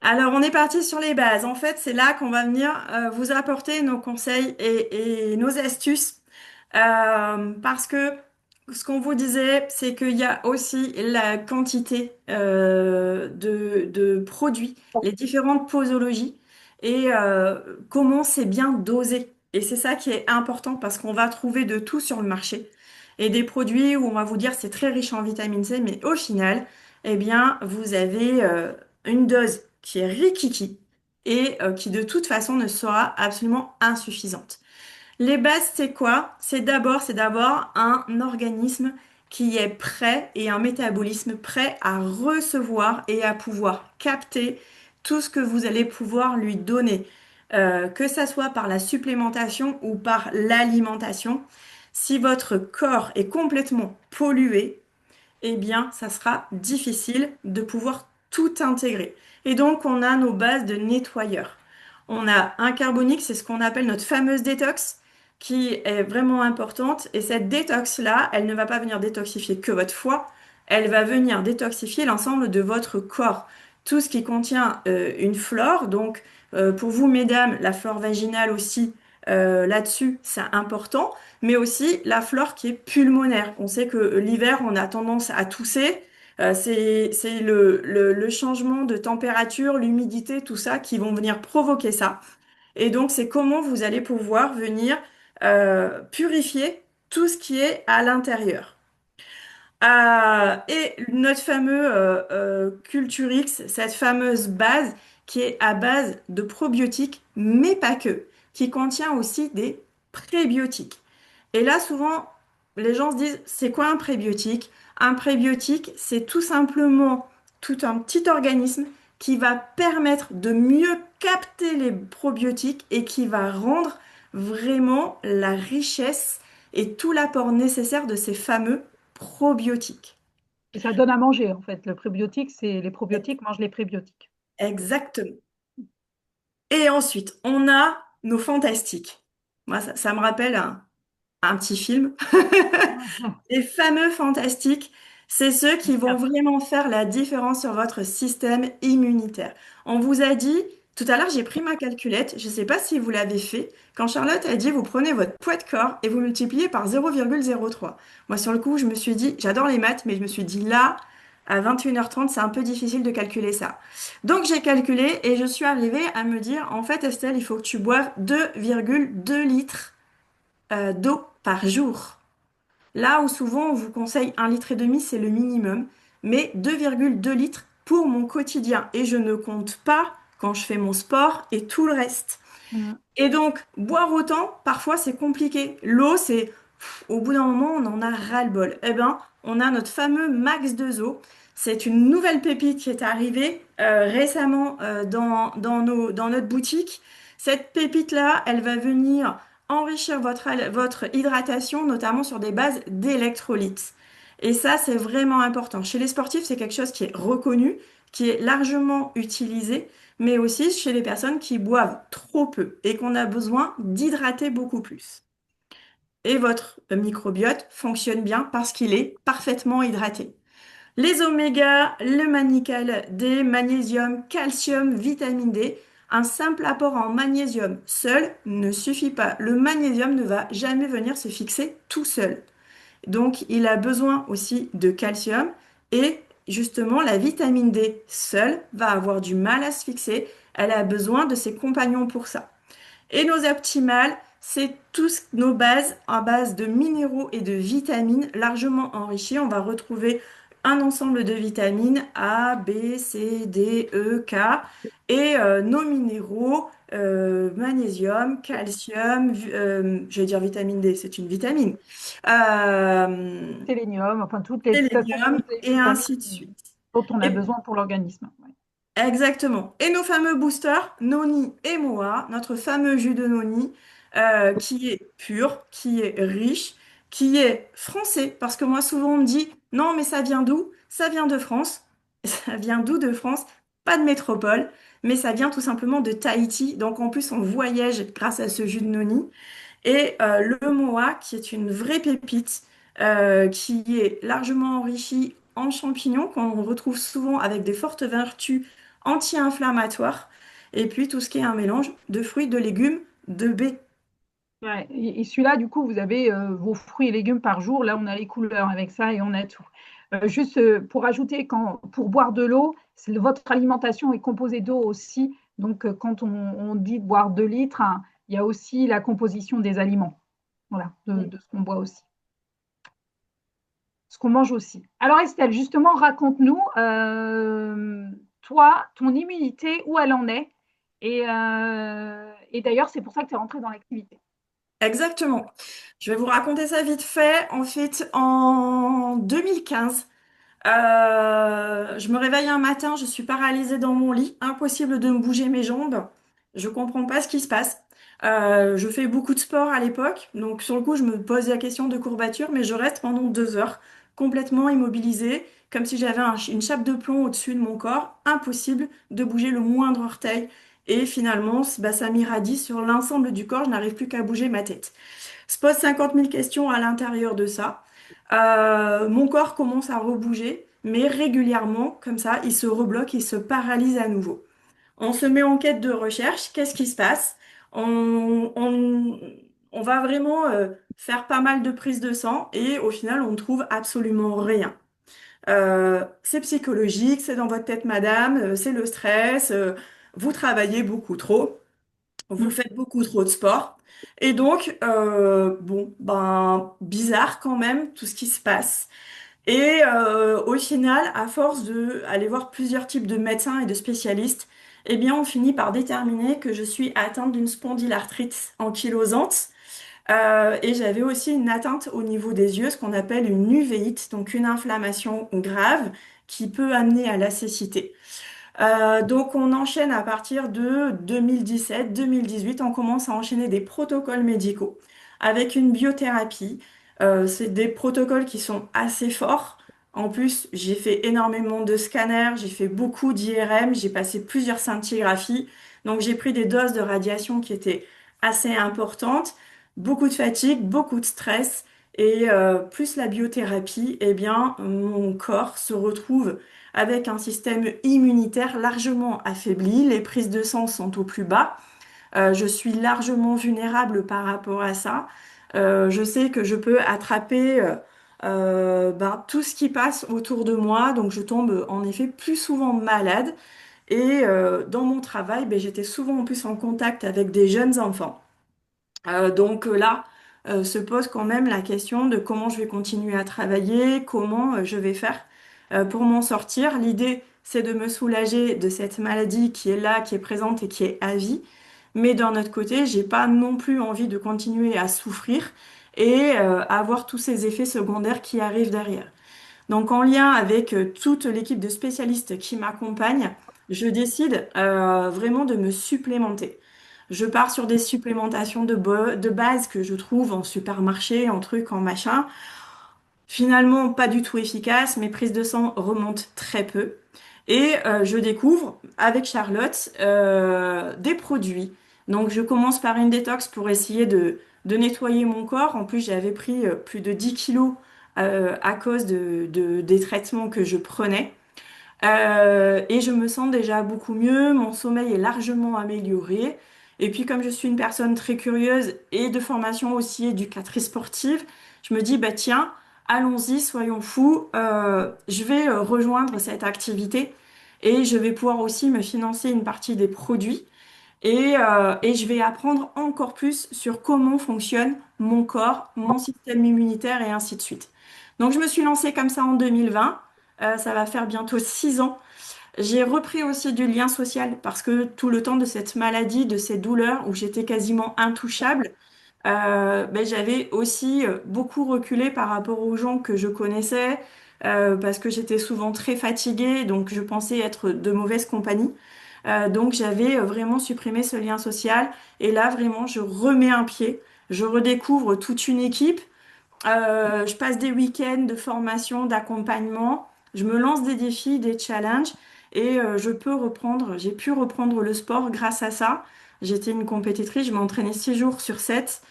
Alors, on est parti sur les bases. En fait, c'est là qu'on va venir vous apporter nos conseils et nos astuces. Parce que ce qu'on vous disait, c'est qu'il y a aussi la quantité de produits, les différentes posologies et comment c'est bien dosé. Et c'est ça qui est important parce qu'on va trouver de tout sur le marché. Et des produits où on va vous dire c'est très riche en vitamine C, mais au final, eh bien, vous avez une dose qui est rikiki et qui de toute façon ne sera absolument insuffisante. Les bases, c'est quoi? C'est d'abord un organisme qui est prêt et un métabolisme prêt à recevoir et à pouvoir capter tout ce que vous allez pouvoir lui donner, que ça soit par la supplémentation ou par l'alimentation. Si votre corps est complètement pollué, eh bien, ça sera difficile de pouvoir tout intégrer. Et donc, on a nos bases de nettoyeurs. On a un carbonique, c'est ce qu'on appelle notre fameuse détox, qui est vraiment importante. Et cette détox-là, elle ne va pas venir détoxifier que votre foie, elle va venir détoxifier l'ensemble de votre corps. Tout ce qui contient une flore, donc pour vous, mesdames, la flore vaginale aussi, là-dessus, c'est important, mais aussi la flore qui est pulmonaire. On sait que l'hiver, on a tendance à tousser. C'est le changement de température, l'humidité, tout ça qui vont venir provoquer ça. Et donc, c'est comment vous allez pouvoir venir purifier tout ce qui est à l'intérieur. Et notre fameux Culturix, cette fameuse base qui est à base de probiotiques, mais pas que, qui contient aussi des prébiotiques. Et là, souvent, les gens se disent, c'est quoi un prébiotique? Un prébiotique, c'est tout simplement tout un petit organisme qui va permettre de mieux capter les probiotiques et qui va rendre vraiment la richesse et tout l'apport nécessaire de ces fameux probiotiques. Et ça donne à manger, en fait. Le prébiotique, c'est les probiotiques mangent les prébiotiques. Exactement. Et ensuite, on a nos fantastiques. Moi, ça me rappelle un petit film. Les fameux fantastiques, c'est ceux qui vont vraiment faire la différence sur votre système immunitaire. On vous a dit, tout à l'heure, j'ai pris ma calculette, je ne sais pas si vous l'avez fait, quand Charlotte a dit, vous prenez votre poids de corps et vous multipliez par 0,03. Moi, sur le coup, je me suis dit, j'adore les maths, mais je me suis dit, là, à 21h30, c'est un peu difficile de calculer ça. Donc, j'ai calculé et je suis arrivée à me dire, en fait, Estelle, il faut que tu boives 2,2 litres d'eau par jour. Là où souvent on vous conseille 1,5 litre, c'est le minimum, mais 2,2 litres pour mon quotidien. Et je ne compte pas quand je fais mon sport et tout le reste. Mm. Et donc, boire autant, parfois c'est compliqué. L'eau, au bout d'un moment, on en a ras-le-bol. Eh ben, on a notre fameux Max 2O. C'est une nouvelle pépite qui est arrivée récemment dans notre boutique. Cette pépite-là, elle va venir enrichir votre hydratation, notamment sur des bases d'électrolytes. Et ça, c'est vraiment important. Chez les sportifs, c'est quelque chose qui est reconnu, qui est largement utilisé, mais aussi chez les personnes qui boivent trop peu et qu'on a besoin d'hydrater beaucoup plus. Et votre microbiote fonctionne bien parce qu'il est parfaitement hydraté. Les omégas, le magnésium D, magnésium, calcium, vitamine D, un simple apport en magnésium seul ne suffit pas. Le magnésium ne va jamais venir se fixer tout seul. Donc, il a besoin aussi de calcium et justement, la vitamine D seule va avoir du mal à se fixer. Elle a besoin de ses compagnons pour ça. Et nos optimales, c'est tous nos bases à base de minéraux et de vitamines largement enrichies. On va retrouver un ensemble de vitamines A, B, C, D, E, K et nos minéraux, magnésium, calcium, je vais dire vitamine D, c'est une vitamine, Sélénium, enfin toutes les, de toute façon, sélénium toutes les et vitamines ainsi de suite. dont on a Et besoin pour l'organisme. Ouais. exactement. Et nos fameux boosters, Noni et Moa, notre fameux jus de Noni, qui est pur, qui est riche, qui est français. Parce que moi, souvent, on me dit, non, mais ça vient d'où? Ça vient de France. Ça vient d'où de France? Pas de métropole, mais ça vient tout simplement de Tahiti. Donc, en plus, on voyage grâce à ce jus de Noni. Et le Moa, qui est une vraie pépite, qui est largement enrichi en champignons, qu'on retrouve souvent avec des fortes vertus anti-inflammatoire, et puis tout ce qui est un mélange de fruits, de légumes, de baies. Ouais. Et celui-là, du coup, vous avez vos fruits et légumes par jour. Là, on a les couleurs avec ça et on a tout. Juste pour ajouter, pour boire de l'eau, votre alimentation est composée d'eau aussi. Donc, quand on dit de boire 2 litres, hein, il y a aussi la composition des aliments. Voilà, de ce qu'on boit aussi. Ce qu'on mange aussi. Alors, Estelle, justement, raconte-nous, toi, ton immunité, où elle en est. Et d'ailleurs, c'est pour ça que tu es rentrée dans l'activité. Exactement. Je vais vous raconter ça vite fait. En fait, en 2015, je me réveille un matin, je suis paralysée dans mon lit, impossible de me bouger mes jambes. Je comprends pas ce qui se passe. Je fais beaucoup de sport à l'époque, donc sur le coup, je me pose la question de courbature, mais je reste pendant 2 heures complètement immobilisée, comme si j'avais une chape de plomb au-dessus de mon corps. Impossible de bouger le moindre orteil. Et finalement, bah, ça m'irradie sur l'ensemble du corps, je n'arrive plus qu'à bouger ma tête. Se pose 50 000 questions à l'intérieur de ça. Mon corps commence à rebouger, mais régulièrement, comme ça, il se rebloque, il se paralyse à nouveau. On se met en quête de recherche. Qu'est-ce qui se passe? On, on, on va vraiment faire pas mal de prises de sang et au final, on ne trouve absolument rien. C'est psychologique, c'est dans votre tête, madame, c'est le stress, vous travaillez beaucoup trop. Vous Mm. faites beaucoup trop de sport. Et donc, bon, ben, bizarre quand même tout ce qui se passe. Et au final, à force de aller voir plusieurs types de médecins et de spécialistes, eh bien, on finit par déterminer que je suis atteinte d'une spondylarthrite ankylosante. Et j'avais aussi une atteinte au niveau des yeux, ce qu'on appelle une uvéite, donc une inflammation grave qui peut amener à la cécité. Donc on enchaîne à partir de 2017-2018, on commence à enchaîner des protocoles médicaux avec une biothérapie. C'est des protocoles qui sont assez forts. En plus, j'ai fait énormément de scanners, j'ai fait beaucoup d'IRM, j'ai passé plusieurs scintigraphies. Donc j'ai pris des doses de radiation qui étaient assez importantes, beaucoup de fatigue, beaucoup de stress. Et plus la biothérapie, eh bien, mon corps se retrouve avec un système immunitaire largement affaibli. Les prises de sang sont au plus bas. Je suis largement vulnérable par rapport à ça. Je sais que je peux attraper ben, tout ce qui passe autour de moi, donc je tombe en effet plus souvent malade. Et dans mon travail, ben, j'étais souvent en plus en contact avec des jeunes enfants. Donc là, se pose quand même la question de comment je vais continuer à travailler, comment je vais faire pour m'en sortir. L'idée, c'est de me soulager de cette maladie qui est là, qui est présente et qui est à vie. Mais d'un autre côté, j'ai pas non plus envie de continuer à souffrir et avoir tous ces effets secondaires qui arrivent derrière. Donc, en lien avec toute l'équipe de spécialistes qui m'accompagne, je décide vraiment de me supplémenter. Je pars sur des supplémentations de base que je trouve en supermarché, en trucs, en machin. Finalement, pas du tout efficace. Mes prises de sang remontent très peu. Et je découvre avec Charlotte des produits. Donc, je commence par une détox pour essayer de nettoyer mon corps. En plus, j'avais pris plus de 10 kilos à cause des traitements que je prenais. Et je me sens déjà beaucoup mieux, mon sommeil est largement amélioré. Et puis comme je suis une personne très curieuse et de formation aussi éducatrice sportive, je me dis, bah tiens, allons-y, soyons fous, je vais rejoindre cette activité et je vais pouvoir aussi me financer une partie des produits et je vais apprendre encore plus sur comment fonctionne mon corps, mon système immunitaire et ainsi de suite. Donc je me suis lancée comme ça en 2020. Ça va faire bientôt 6 ans. J'ai repris aussi du lien social parce que tout le temps de cette maladie, de ces douleurs où j'étais quasiment intouchable, ben, j'avais aussi beaucoup reculé par rapport aux gens que je connaissais parce que j'étais souvent très fatiguée, donc je pensais être de mauvaise compagnie. Donc j'avais vraiment supprimé ce lien social et là vraiment je remets un pied, je redécouvre toute une équipe. Je passe des week-ends de formation, d'accompagnement. Je me lance des défis, des challenges et j'ai pu reprendre le sport grâce à ça. J'étais une compétitrice, je m'entraînais 6 jours sur 7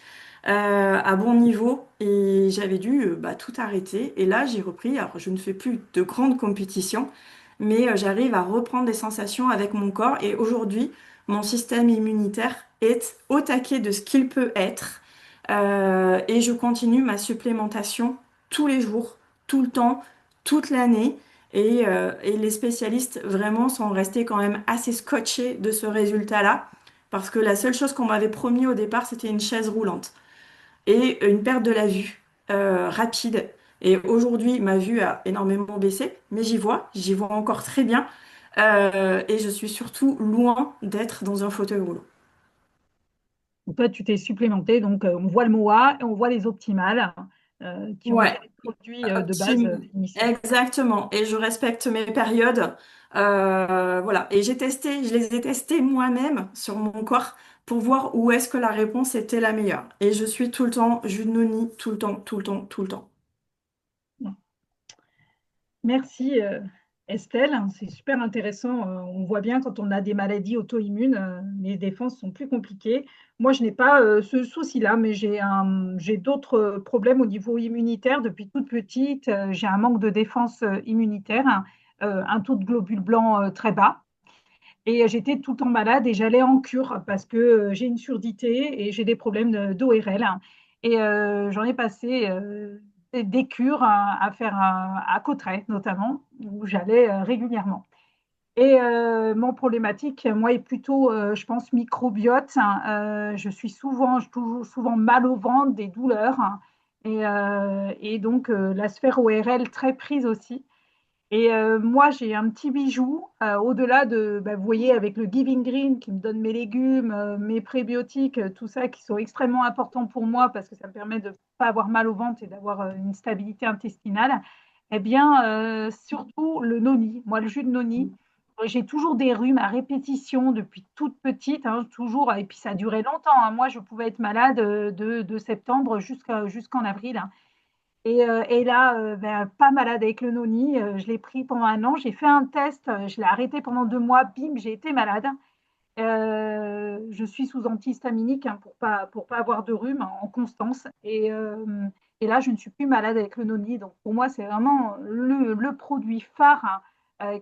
à bon niveau et j'avais dû bah, tout arrêter. Et là, j'ai repris. Alors, je ne fais plus de grandes compétitions, mais j'arrive à reprendre des sensations avec mon corps. Et aujourd'hui, mon système immunitaire est au taquet de ce qu'il peut être. Et je continue ma supplémentation tous les jours, tout le temps, toute l'année. Et les spécialistes vraiment sont restés quand même assez scotchés de ce résultat-là, parce que la seule chose qu'on m'avait promis au départ, c'était une chaise roulante et une perte de la vue rapide. Et aujourd'hui, ma vue a énormément baissé, mais j'y vois encore très bien. Et je suis surtout loin d'être dans un fauteuil roulant. Donc, toi, tu t'es supplémenté, donc on voit le MOA et on voit les optimales qui ont été Ouais, des produits de base optime. initiaux. Exactement. Et je respecte mes périodes. Voilà. Et je les ai testés moi-même sur mon corps pour voir où est-ce que la réponse était la meilleure. Et je suis tout le temps jus de noni, tout le temps, tout le temps, tout le temps. Merci Estelle, c'est super intéressant. On voit bien quand on a des maladies auto-immunes, les défenses sont plus compliquées. Moi, je n'ai pas ce souci-là, mais j'ai d'autres problèmes au niveau immunitaire. Depuis toute petite, j'ai un manque de défense immunitaire, un taux de globules blancs très bas. Et j'étais tout le temps malade et j'allais en cure parce que j'ai une surdité et j'ai des problèmes d'ORL. Et j'en ai passé des cures à faire à Cauterets notamment, où j'allais régulièrement. Et mon problématique, moi, est plutôt, je pense, microbiote. Je suis souvent, toujours souvent mal au ventre, des douleurs. Et donc, la sphère ORL très prise aussi. Et moi, j'ai un petit bijou, au-delà de, bah, vous voyez, avec le Giving Green qui me donne mes légumes, mes prébiotiques, tout ça qui sont extrêmement importants pour moi parce que ça me permet de ne pas avoir mal au ventre et d'avoir une stabilité intestinale. Eh bien, surtout le noni. Moi, le jus de noni, j'ai toujours des rhumes à répétition depuis toute petite, hein, toujours, et puis ça a duré longtemps, hein. Moi, je pouvais être malade de septembre jusqu'en avril, hein. Et là, ben, pas malade avec le noni. Je l'ai pris pendant un an. J'ai fait un test. Je l'ai arrêté pendant 2 mois. Bim, j'ai été malade. Je suis sous antihistaminique hein, pour pas avoir de rhume en constance. Et là, je ne suis plus malade avec le noni. Donc, pour moi, c'est vraiment le produit phare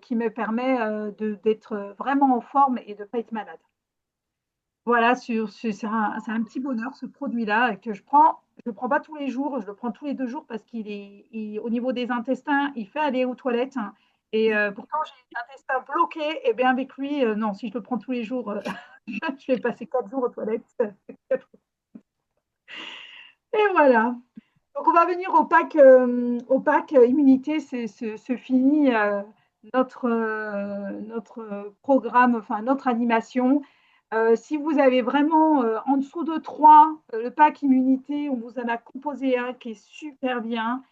qui me permet d'être vraiment en forme et de ne pas être malade. Voilà, c'est un petit bonheur ce produit-là que je prends. Je le prends pas tous les jours, je le prends tous les 2 jours parce au niveau des intestins, il fait aller aux toilettes, hein. Et pourtant, j'ai l'intestin bloqué. Et bien avec lui, non, si je le prends tous les jours, je vais passer 4 jours aux toilettes. Et voilà. Donc on va venir au pack immunité. C'est fini notre programme, enfin notre animation. Si vous avez vraiment en dessous de 3, le pack immunité, on vous en a composé un qui est super bien.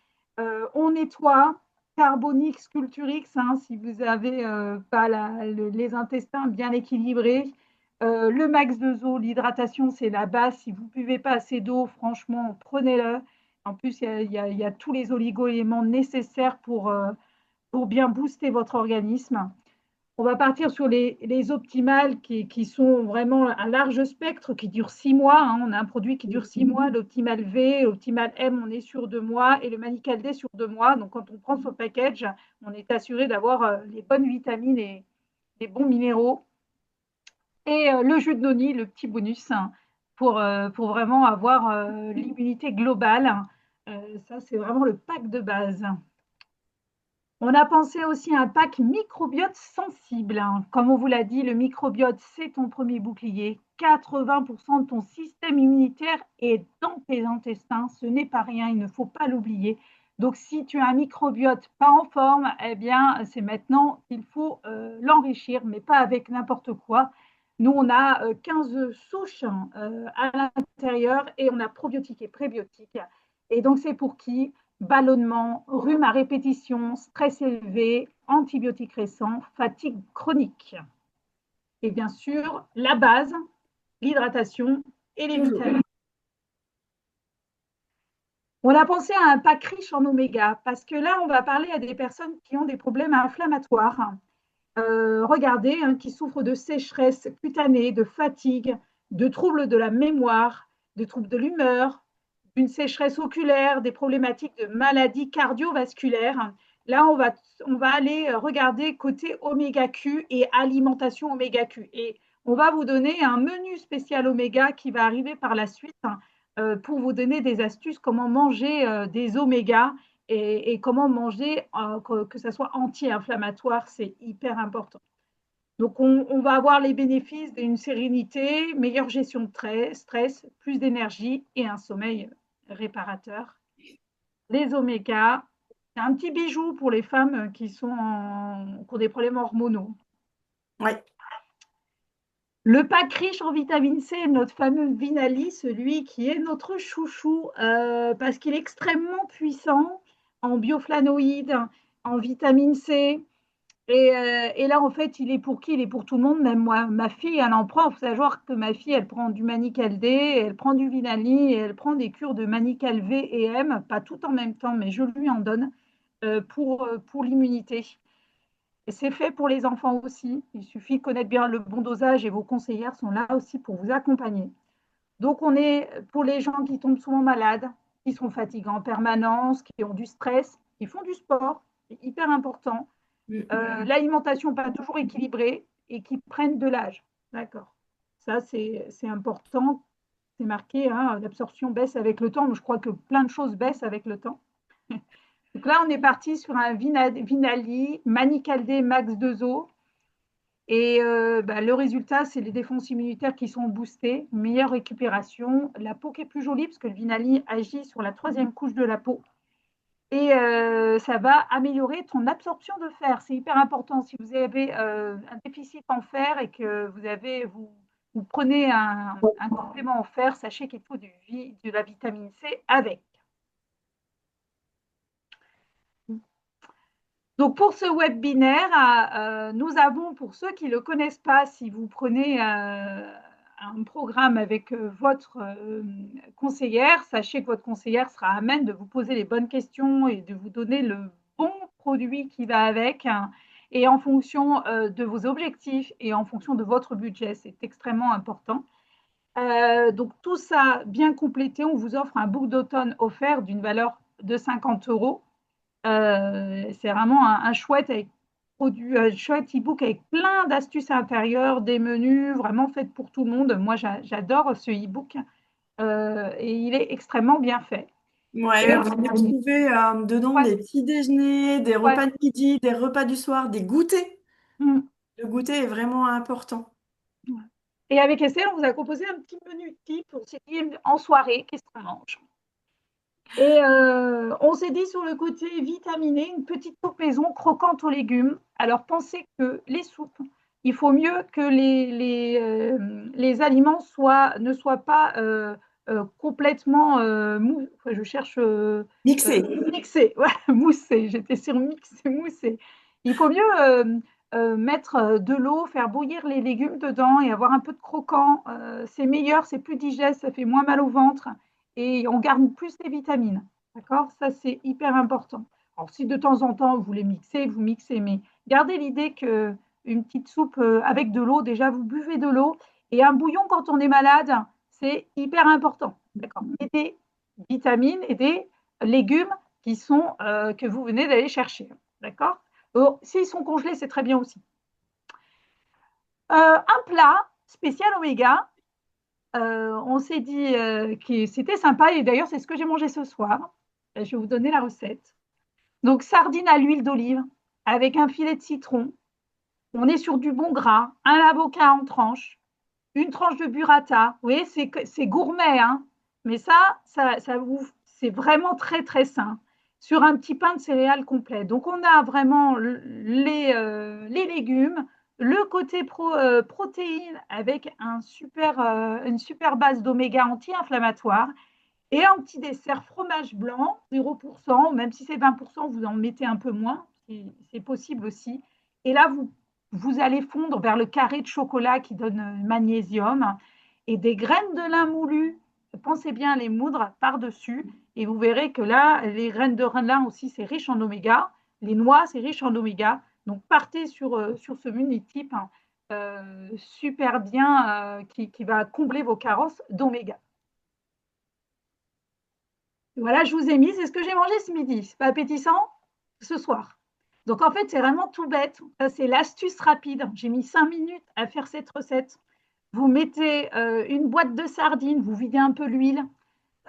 On nettoie, Carbonix, Culturix, hein, si vous avez pas les intestins bien équilibrés. Le max de eau, l'hydratation, c'est la base. Si vous ne buvez pas assez d'eau, franchement, prenez-le. En plus, il y a tous les oligo-éléments nécessaires pour bien booster votre organisme. On va partir sur les optimales qui sont vraiment un large spectre, qui durent 6 mois, hein. On a un produit qui dure 6 mois, l'optimal V, l'optimal M, on est sur 2 mois, et le Manical D sur 2 mois. Donc, quand on prend ce package, on est assuré d'avoir les bonnes vitamines et les bons minéraux. Et le jus de noni, le petit bonus, hein, pour vraiment avoir l'immunité globale. Ça, c'est vraiment le pack de base. On a pensé aussi à un pack microbiote sensible, hein. Comme on vous l'a dit, le microbiote, c'est ton premier bouclier. 80% de ton système immunitaire est dans tes intestins. Ce n'est pas rien, il ne faut pas l'oublier. Donc, si tu as un microbiote pas en forme, eh bien, c'est maintenant qu'il faut l'enrichir, mais pas avec n'importe quoi. Nous, on a 15 souches à l'intérieur et on a probiotiques et prébiotiques. Et donc, c'est pour qui? Ballonnement, rhume à répétition, stress élevé, antibiotiques récents, fatigue chronique. Et bien sûr, la base, l'hydratation et les Toujours. vitamines. On a pensé à un pack riche en oméga parce que là, on va parler à des personnes qui ont des problèmes inflammatoires. Regardez, hein, qui souffrent de sécheresse cutanée, de fatigue, de troubles de la mémoire, de troubles de l'humeur, d'une sécheresse oculaire, des problématiques de maladies cardiovasculaires. Là, on va aller regarder côté oméga Q et alimentation oméga Q. Et on va vous donner un menu spécial oméga qui va arriver par la suite pour vous donner des astuces comment manger des omégas et comment manger que ça soit anti-inflammatoire. C'est hyper important. Donc, on va avoir les bénéfices d'une sérénité, meilleure gestion de stress, plus d'énergie et un sommeil réparateur. Les omégas, c'est un petit bijou pour les femmes qui ont des problèmes hormonaux. Ouais. Le pack riche en vitamine C, notre fameux Vinali, celui qui est notre chouchou, parce qu'il est extrêmement puissant en bioflavonoïdes, en vitamine C. Et là, en fait, il est pour qui? Il est pour tout le monde. Même moi, ma fille, elle en prend. Il faut savoir que ma fille, elle prend du Manical D, elle prend du Vinali, et elle prend des cures de Manical V et M, pas tout en même temps, mais je lui en donne pour l'immunité. Et c'est fait pour les enfants aussi. Il suffit de connaître bien le bon dosage et vos conseillères sont là aussi pour vous accompagner. Donc, on est pour les gens qui tombent souvent malades, qui sont fatigués en permanence, qui ont du stress, qui font du sport, c'est hyper important. L'alimentation pas toujours équilibrée et qui prennent de l'âge. D'accord. Ça, c'est important. C'est marqué, hein, l'absorption baisse avec le temps. Je crois que plein de choses baissent avec le temps. Donc là, on est parti sur un Vinali, Manical D Max 2O. Et le résultat, c'est les défenses immunitaires qui sont boostées, une meilleure récupération, la peau qui est plus jolie parce que le Vinali agit sur la troisième couche de la peau. Et ça va améliorer ton absorption de fer. C'est hyper important. Si vous avez un déficit en fer et que vous prenez un complément en fer, sachez qu'il faut de la vitamine C avec. Donc, pour ce webinaire, nous avons, pour ceux qui ne le connaissent pas, si vous prenez un programme avec votre conseillère, sachez que votre conseillère sera à même de vous poser les bonnes questions et de vous donner le bon produit qui va avec, hein, et en fonction de vos objectifs et en fonction de votre budget. C'est extrêmement important. Donc, tout ça bien complété, on vous offre un book d'automne offert d'une valeur de 50 euros. C'est vraiment un chouette chouette e-book avec plein d'astuces à l'intérieur, des menus vraiment faits pour tout le monde. Moi, j'adore ce e-book et il est extrêmement bien fait. Ouais, vous allez trouver dedans des petits déjeuners, des repas de midi, des repas du soir, des goûters. Le goûter est vraiment important. Et avec Estelle, on vous a composé un petit menu type. On s'est dit en soirée, qu'est-ce qu'on mange? Et on s'est dit sur le côté vitaminé, une petite soupe maison croquante aux légumes. Alors pensez que les soupes, il faut mieux que les aliments ne soient pas complètement mou. Enfin, je cherche Mixé. mixé, ouais, moussé. J'étais sur mixé, moussé. Il faut mieux mettre de l'eau, faire bouillir les légumes dedans et avoir un peu de croquant. C'est meilleur, c'est plus digeste, ça fait moins mal au ventre et on garde plus les vitamines. D'accord? Ça, c'est hyper important. Alors, si de temps en temps, vous les mixez, vous mixez, mais gardez l'idée qu'une petite soupe avec de l'eau, déjà, vous buvez de l'eau. Et un bouillon, quand on est malade, c'est hyper important. D'accord? Et des vitamines et des légumes que vous venez d'aller chercher. D'accord? S'ils sont congelés, c'est très bien aussi. Un plat spécial oméga, on s'est dit que c'était sympa et d'ailleurs c'est ce que j'ai mangé ce soir. Je vais vous donner la recette. Donc sardines à l'huile d'olive avec un filet de citron. On est sur du bon gras, un avocat en tranche, une tranche de burrata. Vous voyez, c'est gourmet, hein, mais c'est vraiment très très sain. Sur un petit pain de céréales complet. Donc on a vraiment les légumes, le côté protéines avec une super base d'oméga anti-inflammatoire et un petit dessert fromage blanc, 0%, même si c'est 20%, vous en mettez un peu moins, c'est possible aussi. Et là, vous allez fondre vers le carré de chocolat qui donne magnésium et des graines de lin moulues. Pensez bien à les moudre par-dessus et vous verrez que là, les graines de lin aussi, c'est riche en oméga. Les noix, c'est riche en oméga. Donc, partez sur ce menu type super bien qui va combler vos carences d'oméga. Voilà, je vous ai mis, c'est ce que j'ai mangé ce midi. C'est pas appétissant ce soir. Donc, en fait, c'est vraiment tout bête. Ça, c'est l'astuce rapide. J'ai mis 5 minutes à faire cette recette. Vous mettez une boîte de sardines, vous videz un peu l'huile.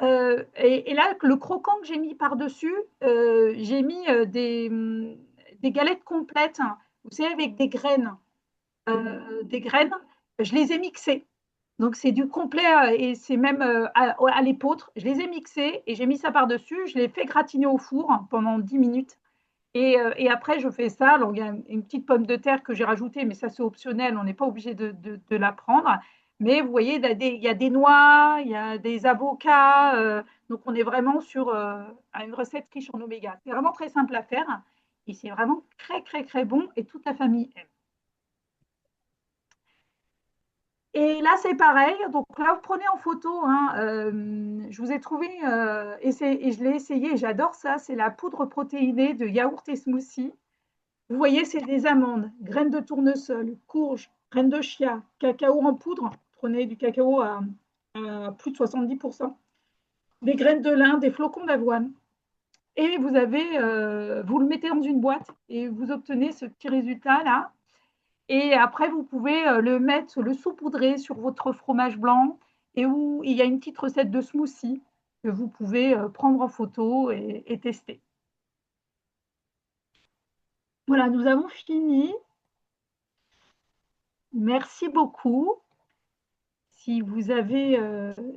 Et là, le croquant que j'ai mis par-dessus, j'ai mis des galettes complètes, hein, vous savez, avec des graines. Des graines, je les ai mixées. Donc, c'est du complet et c'est même à l'épeautre. Je les ai mixées et j'ai mis ça par-dessus. Je les fais gratiner au four pendant 10 minutes. Et après, je fais ça. Alors, il y a une petite pomme de terre que j'ai rajoutée, mais ça, c'est optionnel. On n'est pas obligé de la prendre. Mais vous voyez, il y a des noix, il y a des avocats. Donc, on est vraiment sur une recette riche en oméga. C'est vraiment très simple à faire. Et c'est vraiment très, très, très bon. Et toute la famille aime. Et là, c'est pareil. Donc là, vous prenez en photo, hein, je vous ai trouvé, et je l'ai essayé, j'adore ça, c'est la poudre protéinée de yaourt et smoothie. Vous voyez, c'est des amandes, graines de tournesol, courges, graines de chia, cacao en poudre. Prenez du cacao à plus de 70%, des graines de lin, des flocons d'avoine. Et vous le mettez dans une boîte et vous obtenez ce petit résultat-là. Et après, vous pouvez le saupoudrer sur votre fromage blanc. Et où il y a une petite recette de smoothie que vous pouvez prendre en photo et tester. Voilà, nous avons fini. Merci beaucoup. Si vous avez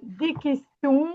des questions,